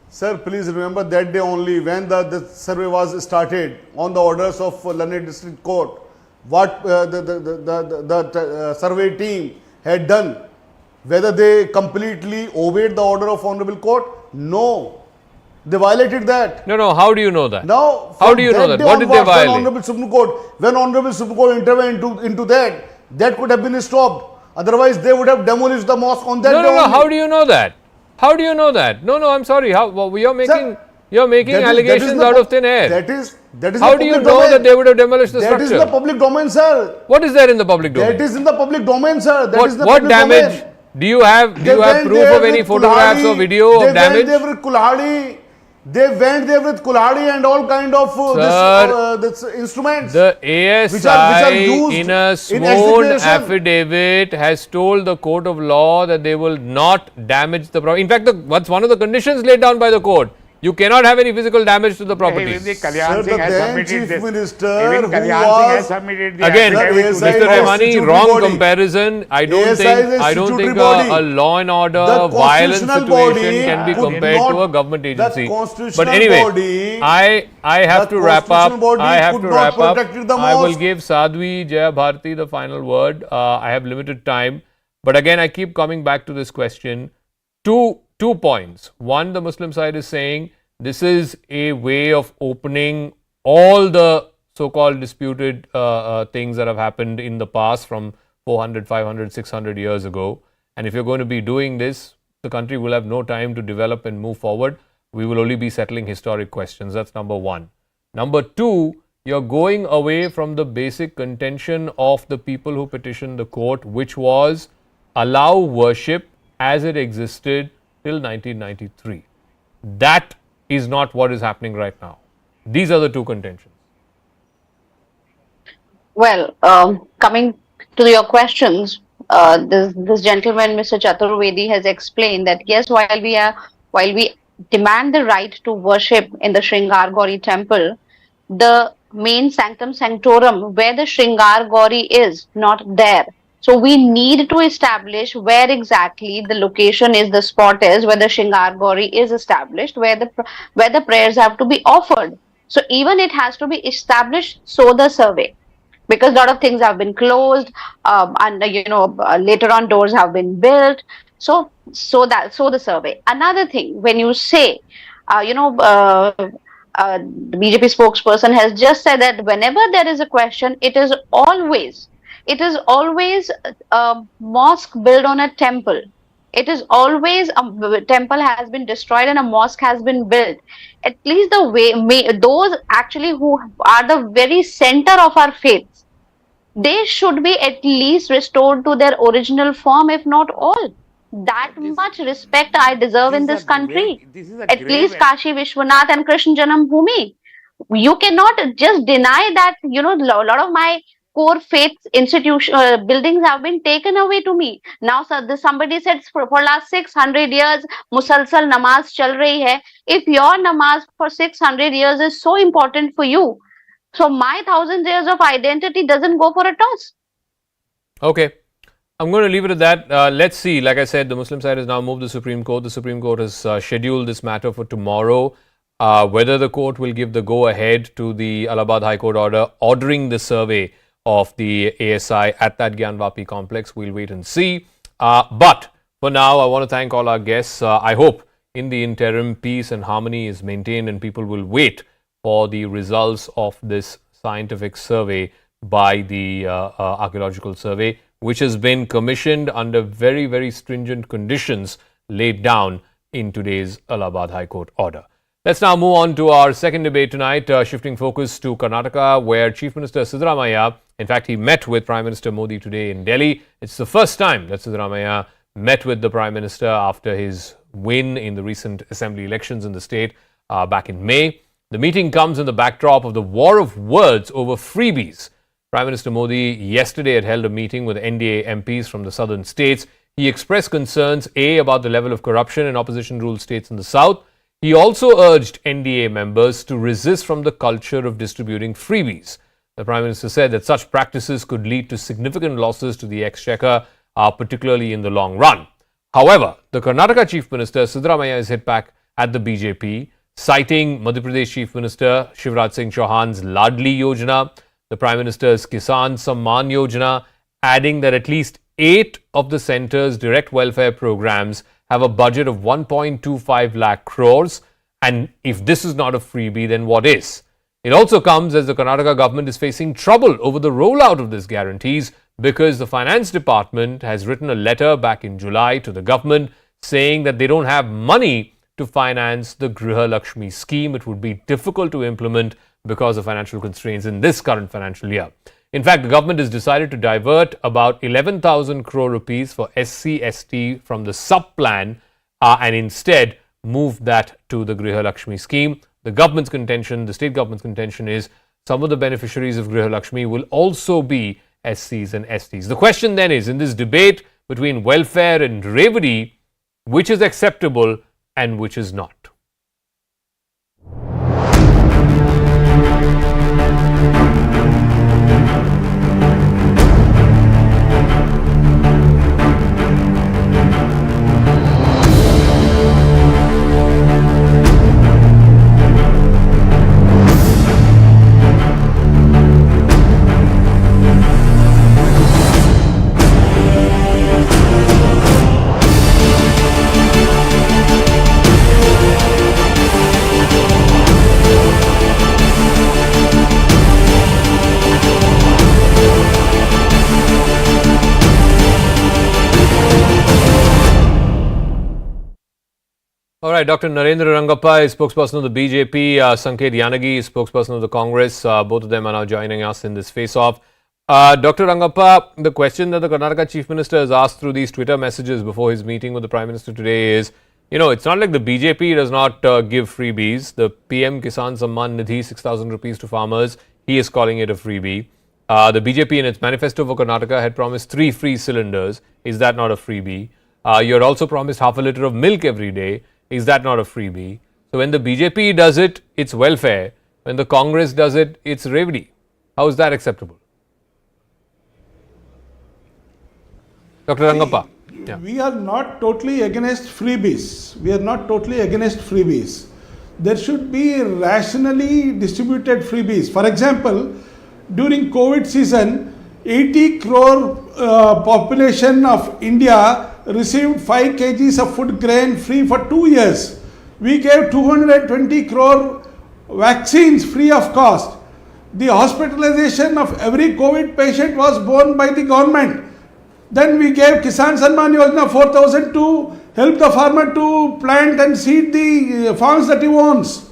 Sir, please remember that day only when the survey was started on the orders of Learned District Court. What the survey team had done, whether they completely obeyed the order of Honorable Court? No. They violated that. No. How do you know that? Now, how do you know that? What did they violate? When Honorable Supreme Court intervened into that could have been stopped. Otherwise, they would have demolished the mosque on that day. No. How do you know that? How do you know that? No. I'm sorry. You're making allegations out of thin air. That is how do you know that they would have demolished the structure? That is in the public domain, sir. What is there in the public domain? That is in the public domain, sir. What damage? Do you have proof of any photographs or video of damage? They went there with kulhadi and all kind of this instruments. The ASI in a sworn affidavit has told the court of law that they will not damage the property. In fact, what's one of the conditions laid down by the court? You cannot have any physical damage to the property. Even the Kalyan Singh has submitted this. Again, Mr. Rahmani, wrong comparison. I don't think a law and order violence situation can be compared to a government agency. But anyway, I have to wrap up. I will give Sadhvi Jaya Bharati the final word. I have limited time. But again, I keep coming back to this question. Two points. One, the Muslim side is saying this is a way of opening all the so-called disputed things that have happened in the past from 400, 500, 600 years ago. And if you're going to be doing this, the country will have no time to develop and move forward. We will only be settling historic questions. That's number one. Number two, you're going away from the basic contention of the people who petitioned the court, which was allow worship as it existed till 1993. That is not what is happening right now. These are the two contentions. Well, coming to your questions, this gentleman, Mr. Chaturvedi, has explained that yes, while we demand the right to worship in the Sringar Gauri temple, the main sanctum sanctorum where the Sringar Gauri is not there. So we need to establish where exactly the location is, the spot is, where the Shingar Gauri is established, where the prayers have to be offered. So even it has to be established, so the survey, because a lot of things have been closed, and later on doors have been built. So the survey. Another thing, when you say, the BJP spokesperson has just said that whenever there is a question, it is always a mosque built on a temple. It is always a temple has been destroyed and a mosque has been built. At least the way those actually who are the very center of our faiths, they should be at least restored to their original form, if not all. That much respect I deserve in this country. At least Kashi Vishwanath and Krishna Janam Bhumi. You cannot just deny that, a lot of my core faith institution buildings have been taken away to me. Now somebody said for last 600 years musalsal namaz chal rahi hai. If your namaz for 600 years is so important for you, so my 1,000 years of identity doesn't go for a toss. Okay. I'm going to leave it at that. Let's see. Like I said, the Muslim side has now moved to the Supreme Court. The Supreme Court has scheduled this matter for tomorrow. Whether the court will give the go-ahead to the Allahabad High Court order ordering the survey of the ASI at that Gyanvapi complex, we'll wait and see. But for now, I want to thank all our guests. I hope in the interim, peace and harmony is maintained and people will wait for the results of this scientific survey by the Archaeological Survey, which has been commissioned under very, very stringent conditions laid down in today's Allahabad High Court order. Let's now move on to our second debate tonight, shifting focus to Karnataka, where Chief Minister Siddaramaiah, in fact, he met with Prime Minister Modi today in Delhi. It's the first time that Siddaramaiah met with the Prime Minister after his win in the recent assembly elections in the state back in May. The meeting comes in the backdrop of the war of words over freebies. Prime Minister Modi yesterday had held a meeting with NDA MPs from the southern states. He expressed concerns, A, about the level of corruption in opposition-ruled states in the south. He also urged NDA members to resist from the culture of distributing freebies. The Prime Minister said that such practices could lead to significant losses to the exchequer, particularly in the long run. However, the Karnataka Chief Minister Siddaramaiah is hit back at the BJP, citing Madhya Pradesh Chief Minister Shivraj Singh Chauhan's Ladli Yojana, the Prime Minister's Kisan Samman Yojana, adding that at least 8 of the centre's direct welfare programs have a budget of 1.25 lakh crores. And if this is not a freebie, then what is? It also comes as the Karnataka government is facing trouble over the rollout of these guarantees because the finance department has written a letter back in July to the government saying that they don't have money to finance the Griha Lakshmi scheme. It would be difficult to implement because of financial constraints in this current financial year. In fact, the government has decided to divert about 11,000 crore rupees for SC/ST from the sub-plan and instead move that to the Griha Lakshmi scheme. The government's contention, the state government's contention is some of the beneficiaries of Griha Lakshmi will also be SCs and STs. The question then is, in this debate between welfare and revdi, which is acceptable and which is not? All right, Dr. Narendra Rangappa is spokesperson of the BJP, Sanket Yanagi is spokesperson of the Congress. Both of them are now joining us in this face-off. Dr. Rangappa, the question that the Karnataka Chief Minister has asked through these Twitter messages before his meeting with the Prime Minister today is, it's not like the BJP does not give freebies. The PM Kisan Samman Nidhi, 6,000 rupees to farmers, he is calling it a freebie. The BJP in its manifesto for Karnataka had promised 3 free cylinders. Is that not a freebie? You had also promised half a litre of milk every day. Is that not a freebie? So when the BJP does it, it's welfare. When the Congress does it, it's revdi. How is that acceptable? Dr. Rangappa. Yeah. We are not totally against freebies. We are not totally against freebies. There should be rationally distributed freebies. For example, during COVID season, 80 crore population of India received 5 kgs of food grain free for 2 years. We gave 220 crore vaccines free of cost. The hospitalization of every COVID patient was borne by the government. Then we gave Kisan Samman Yojana 4,000 to help the farmer to plant and seed the farms that he owns.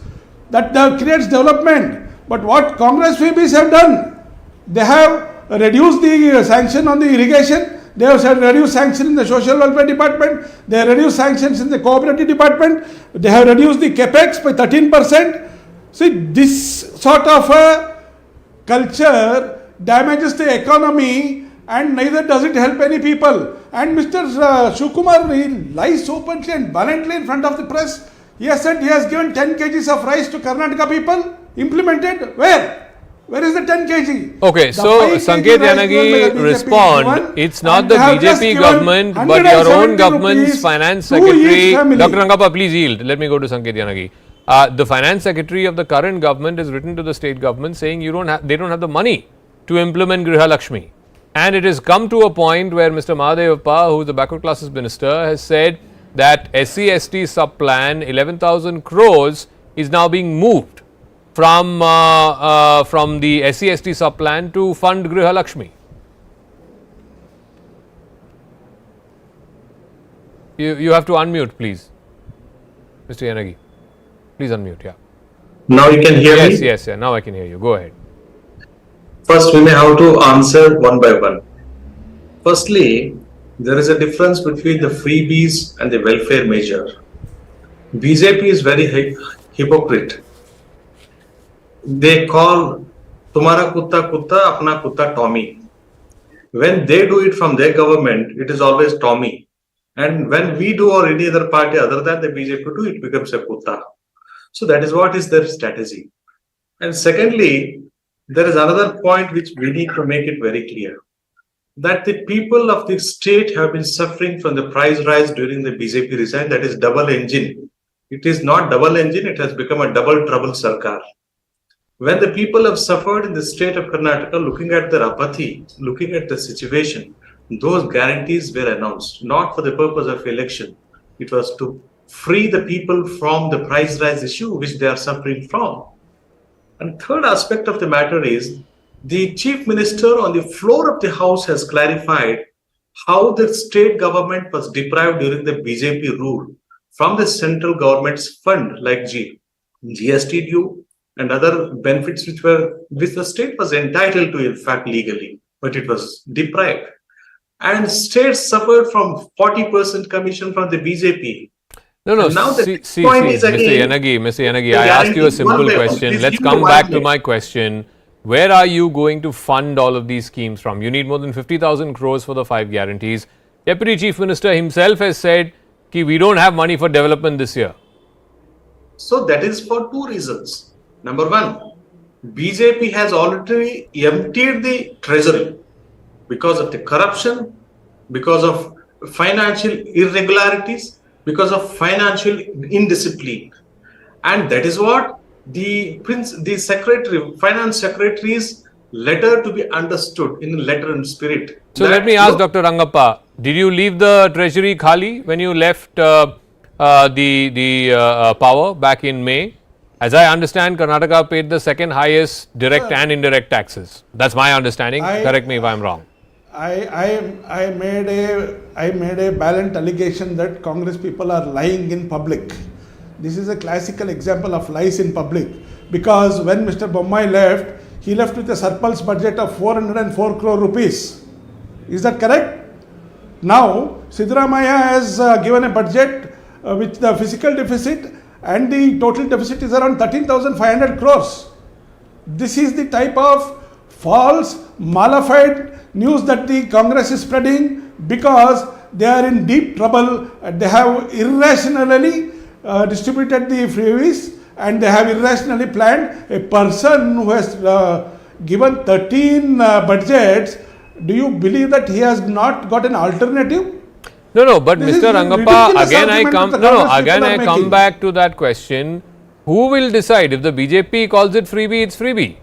That creates development. But what Congress freebies have done, they have reduced the sanction on the irrigation, they have reduced sanction in the social welfare department, they have reduced sanctions in the cooperative department, they have reduced the capex by 13%. See, this sort of a culture damages the economy and neither does it help any people. And Mr. Shivakumar, he lies openly and bluntly in front of the press. He has said he has given 10 kgs of rice to Karnataka people. Implemented? Where? Where is the 10 kg? Okay, the so Sanket Yanagi respond, it's not the BJP government but your own government's finance secretary. Dr. Rangappa, please yield. Let me go to Sanket Yanagi. The finance secretary of the current government has written to the state government saying they don't have the money to implement Griha Lakshmi. And it has come to a point where Mr. Mahadevappa, who is the backward classes minister, has said that SC/ST sub-plan 11,000 crores is now being moved from the SC/ST sub-plan to fund Griha Lakshmi. You have to unmute, please. Mr. Yanagi, please unmute, yeah. Now you can hear me? Yes, now I can hear you. Go ahead. First, we may have to answer one by one. Firstly, there is a difference between the freebies and the welfare measure. BJP is very hypocrite. They call Tumhara kutta kutta, apna kutta Tommy. When they do it from their government, it is always Tommy. And when we do or any other party other than the BJP do, it becomes a kutta. So that is what is their strategy. And secondly, there is another point which we need to make it very clear, that the people of the state have been suffering from the price rise during the BJP regime. That is double engine. It is not double engine, it has become a double trouble sarkar. When the people have suffered in the state of Karnataka, looking at their apathy, looking at the situation, those guarantees were announced, not for the purpose of election. It was to free the people from the price rise issue which they are suffering from. And third aspect of the matter is, the chief minister on the floor of the house has clarified how the state government was deprived during the BJP rule from the central government's fund like GST due and other benefits which the state was entitled to, in fact, legally, but it was deprived. And states suffered from 40% commission from the BJP. No, see, Mr. Yanagi, I asked you a simple question. Let's come back to my question. Where are you going to fund all of these schemes from? You need more than 50,000 crores for the 5 guarantees. Deputy Chief Minister himself has said that we don't have money for development this year. So that is for 2 reasons. Number 1, BJP has already emptied the treasury because of the corruption, because of financial irregularities, because of financial indiscipline. And that is what the finance secretary's letter to be understood in letter and spirit. So let me ask Dr. Rangappa, did you leave the treasury khali when you left the power back in May? As I understand, Karnataka paid the second highest direct and indirect taxes. That's my understanding. Correct me if I'm wrong. I made a balanced allegation that Congress people are lying in public. This is a classical example of lies in public, because when Mr. Bommai left, he left with a surplus budget of 404 crore rupees. Is that correct? Now, Siddaramaiah has given a budget with the physical deficit, and the total deficit is around 13,500 crores. This is the type of false, malified news that the Congress is spreading, because they are in deep trouble. They have irrationally distributed the freebies, and they have irrationally planned. A person who has given 13 budgets Do you believe that he has not got an alternative? No, but This is Mr. Rangappa, ridiculous again I argument come, that the Congress again people are I come making. back to that question. Who will decide? If the BJP calls it freebie, it's freebie.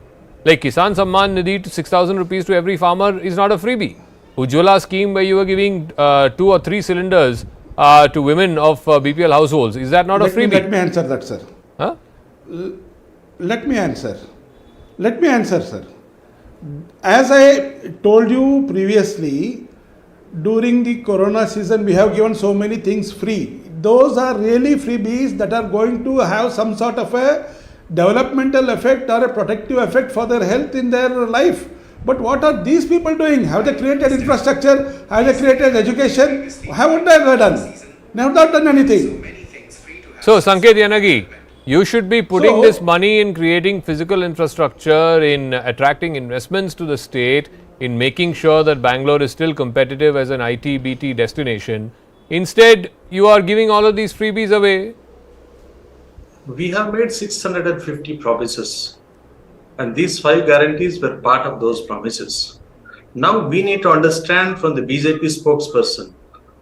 Like Kisan Samman Nidhi to 6,000 rupees to every farmer is not a freebie. Ujjwala scheme where you were giving 2 or 3 cylinders to women of BPL households, is that not a freebie? Let me answer that, sir. Huh? Let me answer. Let me answer, sir. As I told you previously, during the corona season, we have given so many things free. Those are really freebies that are going to have some sort of a developmental effect or a protective effect for their health in their life. But what are these people doing? Have they created infrastructure? Have they created education? Haven't they done? They have not done anything. So, Sanket Yanagi, you should be putting this money in creating physical infrastructure, in attracting investments to the state, in making sure that Bangalore is still competitive as an IT, BT destination. Instead, you are giving all of these freebies away. We have made 650 promises, and these 5 guarantees were part of those promises. Now we need to understand from the BJP spokesperson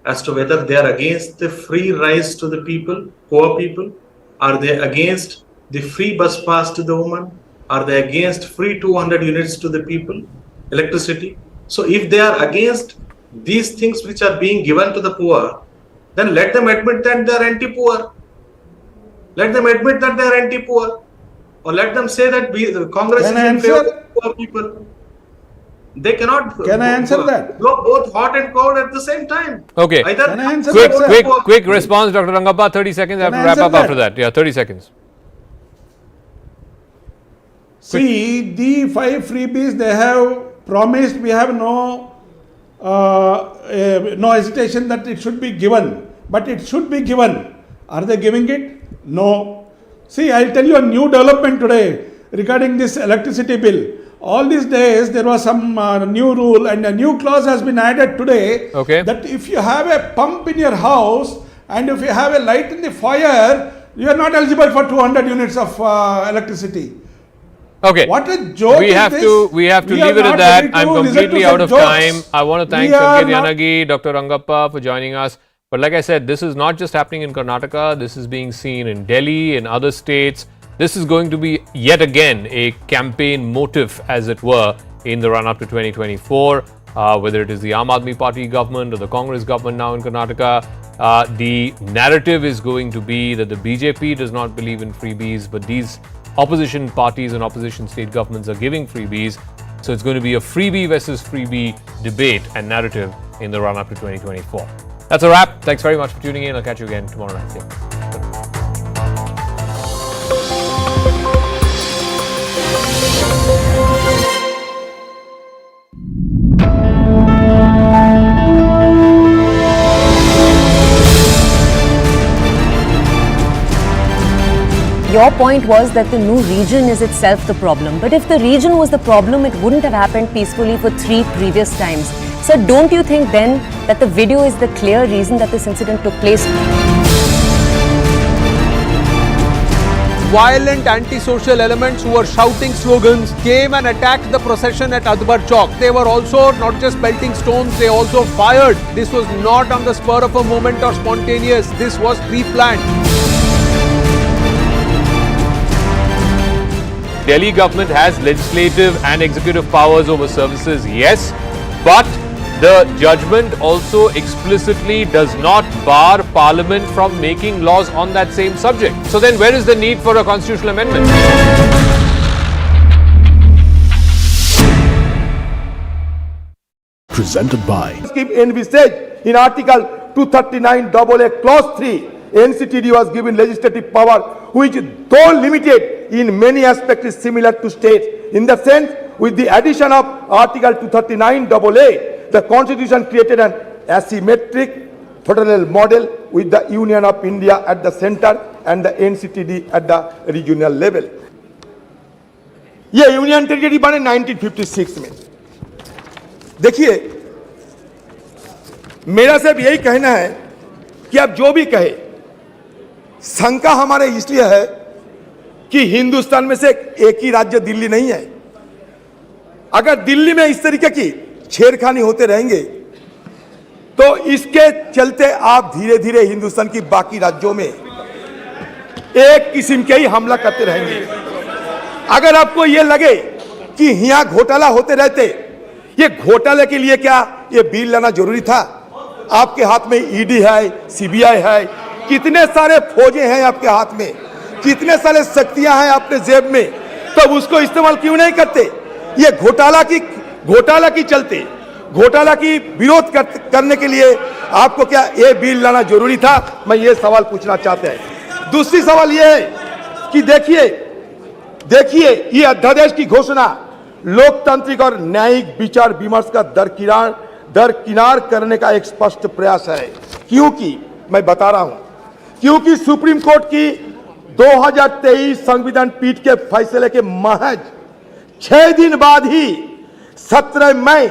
as to whether they are against the free rice to the people, poor people. Are they against the free bus pass to the woman? Are they against free 200 units to the people, electricity? So if they are against these things which are being given to the poor, then let them admit that they are anti-poor. Let them admit that they are anti-poor. Or let them say that the Congress is in favor of poor people. They cannot. Can I answer that? Go both hot and cold at the same time. Okay. Either Can I answer quick response, Dr. Rangappa. 30 seconds. I have to wrap up after that. Yeah, 30 seconds. See, the 5 freebies they have promised, we have no hesitation that it should be given. But it should be given. Are they giving it? No. See, I'll tell you a new development today regarding this electricity bill. All these days there was some new rule and a new clause has been added today that if you have a pump in your house and if you have a light in the fire, you are not eligible for 200 units of electricity. Okay. What a joke we have to leave it at that. I'm completely out of time. I want to thank Sanket Yanagi, Dr. Rangappa for joining us. But like I said, this is not just happening in Karnataka. This is being seen in Delhi, in other states. This is going to be yet again a campaign motive, as it were, in the run-up to 2024. Whether it is the Aam Aadmi Party government or the Congress government now in Karnataka, the narrative is going to be that the BJP does not believe in freebies, but these opposition parties and opposition state governments are giving freebies. So it's going to be a freebie versus freebie debate and narrative in the run-up to 2024. That's a wrap. Thanks very much for tuning in. I'll catch you again tomorrow night. Your point was that the new region is itself the problem. But if the region was the problem, it wouldn't have happened peacefully for 3 previous times. So don't you think then that the video is the clear reason that this incident took place? Violent antisocial elements who were shouting slogans came and attacked the procession at Adbar Chowk. They were also not just pelting stones, they also fired. This was not on the spur of a moment or spontaneous. This was pre-planned. Delhi government has legislative and executive powers over services, yes, but the judgment also explicitly does not bar Parliament from making laws on that same subject. So then where is the need for a constitutional amendment? Presented by scheme envisaged in Article 239AA Clause 3, NCTD was given legislative power which, though limited in many aspects, is similar to states. In the sense, with the addition of Article 239AA, the Constitution created an asymmetric federal model with the Union of India at the center and the NCTD at the regional level. ये union territory बने 1956 में. देखिए, मेरा सिर्फ यही कहना है कि आप जो भी कहे, शंका हमारे इसलिए है कि हिंदुस्तान में से एक ही राज्य दिल्ली नहीं है. अगर दिल्ली में इस तरीके की छेड़खानी होते रहेंगे तो इसके चलते आप धीरे धीरे हिंदुस्तान की बाकी राज्यों में एक किस्म के ही हमला करते रहेंगे। अगर आपको ये लगे कि यहाँ घोटाला होते रहते, ये घोटाले के लिए क्या ये बिल लाना जरूरी था? आपके हाथ में ईडी है, सीबीआई है, कितने सारे फौजें हैं आपके हाथ में, कितने सारे शक्तियां हैं अपने जेब में, तो उसको इस्तेमाल क्यों नहीं करते? ये घोटाला की चलते, घोटाला की विरोध करने के लिए आपको क्या ये बिल लाना जरूरी था? मैं ये सवाल पूछना चाहते हैं। दूसरी सवाल ये है कि देखिए ये अध्यादेश की घोषणा लोकतांत्रिक और न्यायिक विचार विमर्श का दरकिनार करने का एक स्पष्ट प्रयास है। क्योंकि मैं बता रहा हूं, क्योंकि सुप्रीम कोर्ट की 2023 संविधान पीठ के फैसले के महज 6 दिन बाद ही 17 मई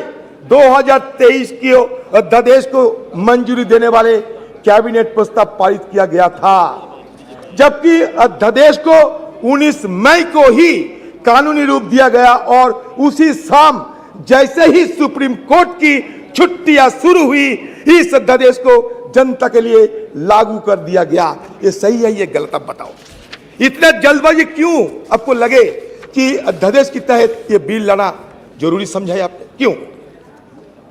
2023 के अध्यादेश को मंजूरी देने वाले कैबिनेट प्रस्ताव पारित किया गया था, जबकि अध्यादेश को 19 मई को ही कानूनी रूप दिया गया और उसी शाम जैसे ही सुप्रीम कोर्ट की छुट्टियां शुरू हुई, इस अध्यादेश को जनता के लिए लागू कर दिया गया। ये सही है, ये गलत? आप बताओ, इतना जल्दबाजी क्यों आपको लगे कि अध्यादेश के तहत ये बिल लाना जरूरी समझा है आपने? क्यों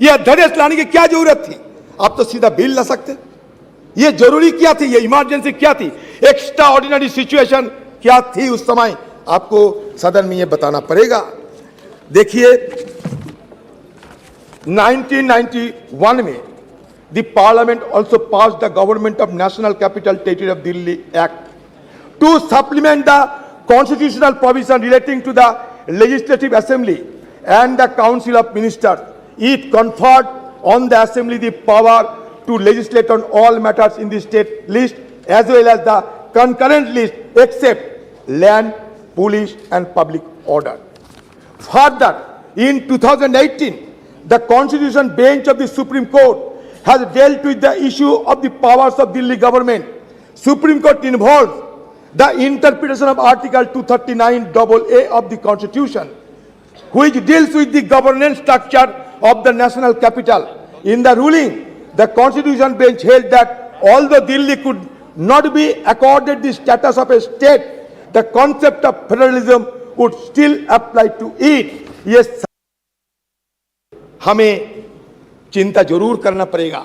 ये अध्यादेश लाने की क्या जरूरत थी? आप तो सीधा बिल ला सकते। ये जरूरी क्या थी? ये इमरजेंसी क्या थी? एक्स्ट्रा ऑर्डिनरी सिचुएशन क्या थी उस समय? आपको सदन में ये बताना पड़ेगा। देखिए 1991 में the parliament also pass the government of national capital territory of Delhi act to supplement the constitutional provision relating to the legislative assembly and the Council of Ministers. It conferred on the Assembly the power to legislate on all matters in the state list as well as the concurrent list except land, police and public order. Further, in 2018, the Constitution Bench of the Supreme Court has dealt with the issue of the powers of Delhi government. Supreme Court involves the interpretation of Article 239AA of the Constitution, which deals with the governance structure of the national capital. In the ruling, the Constitution Bench held that although Delhi could not be accorded the status of a state, the concept of federalism would still apply to it. Yes, हमें चिंता जरूर करना पड़ेगा,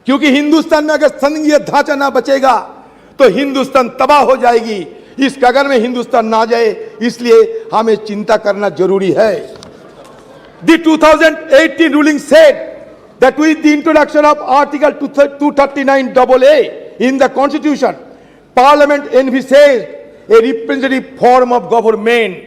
क्योंकि हिंदुस्तान में अगर संघीय ढांचा ना बचेगा तो हिंदुस्तान तबाह हो जाएगी। इस कगर में हिंदुस्तान ना जाए, इसलिए हमें चिंता करना जरूरी है। The 2018 ruling said that with the introduction of Article 239AA in the Constitution, Parliament envisaged a representative form of government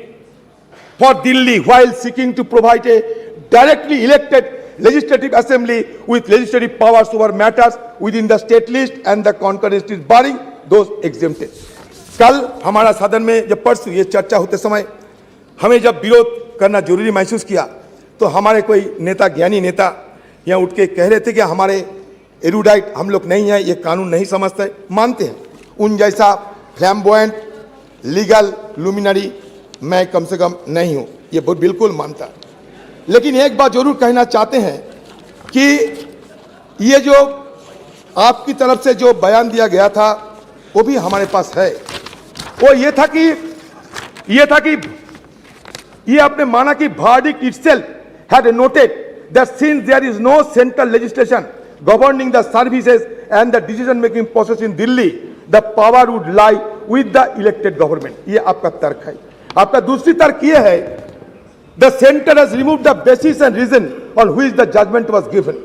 for Delhi while seeking to provide a directly elected legislative assembly with legislative powers over matters within the state list and the concurrent list barring those exempted. कल हमारा सदन में जब परसों ये चर्चा होते समय हमें जब विरोध करना जरूरी महसूस किया तो हमारे कोई नेता, ज्ञानी नेता यहाँ उठ के कह रहे थे कि हमारे एरुडाइट हम लोग नहीं है, ये कानून नहीं समझते। मानते हैं, उन जैसा फ्लैम्बोयेंट लीगल लुमिनरी मैं कम से कम नहीं हूँ, ये बिल्कुल मानता। लेकिन एक बात जरूर कहना चाहते हैं कि ये जो आपकी तरफ से जो बयान दिया गया था वो भी हमारे पास है। वो ये था कि ये आपने माना कि verdict itself had noted that since there is no central legislation governing the services and the decision making process in Delhi, the power would lie with the elected government. ये आपका तर्क है। आपका दूसरी तर्क ये है, the center has removed the basis and reason on which the judgment was given.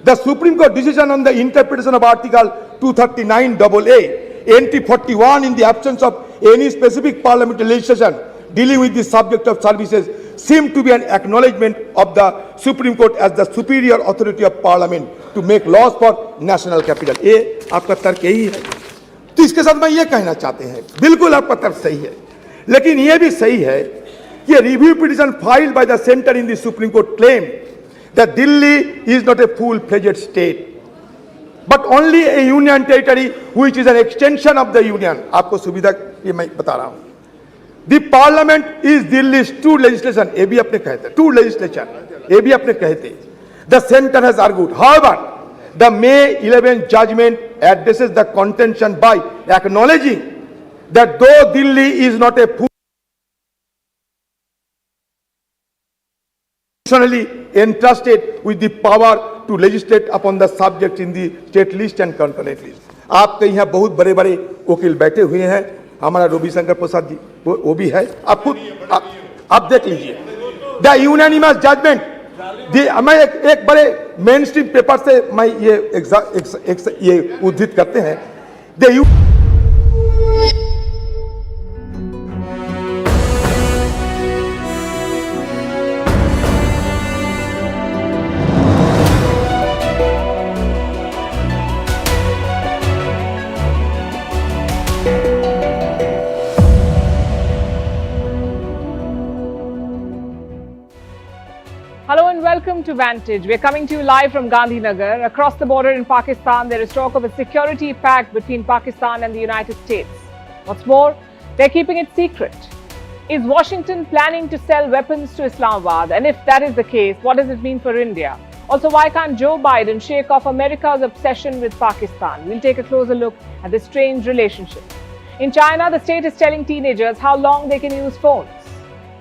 The Supreme Court decision on the interpretation of Article 239AA, entry 41 in the absence of any specific parliamentary legislation dealing with the subject of services seem to be an acknowledgement of the Supreme Court as the superior authority of Parliament to make laws for national capital. ये आपका तर्क यही है। तो इसके साथ मैं ये कहना चाहते हैं, बिल्कुल आपका तर्क सही है, लेकिन ये भी सही है कि review petition filed by the center in the Supreme Court claimed that Delhi is not a full-fledged state, but only a union territory which is an extension of the union. आपको सुविधा ये मैं बता रहा हूँ। The parliament is Delhi's true legislation. ये भी आपने कहा था, true legislation. ये भी अपने कहते the centre has argued however the May 11 judgment addresses the contention by acknowledging that though Delhi is not a functionally entrusted with the power to legislate upon the subject in the state list and concurrent list. आपके यहाँ बहुत बड़े बड़े वकील बैठे हुए हैं, हमारा रविशंकर प्रसाद जी वो भी है, आप खुद आप देख लीजिए द यूनानिमस जजमेंट। मैं एक बड़े मेन स्ट्रीम पेपर से मैं ये उद्धृत करते हैं the Hello and welcome to Vantage. We're coming to you live from Gandhinagar. Across the border in Pakistan, there is talk of a security pact between Pakistan and the United States. What's more, they're keeping it secret. Is Washington planning to sell weapons to Islamabad? And if that is the case, what does it mean for India? Also, why can't Joe Biden shake off America's obsession with Pakistan? We'll take a closer look at this strange relationship. In China, the state is telling teenagers how long they can use phones.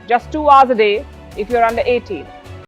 Just 2 hours a day if you're under 18.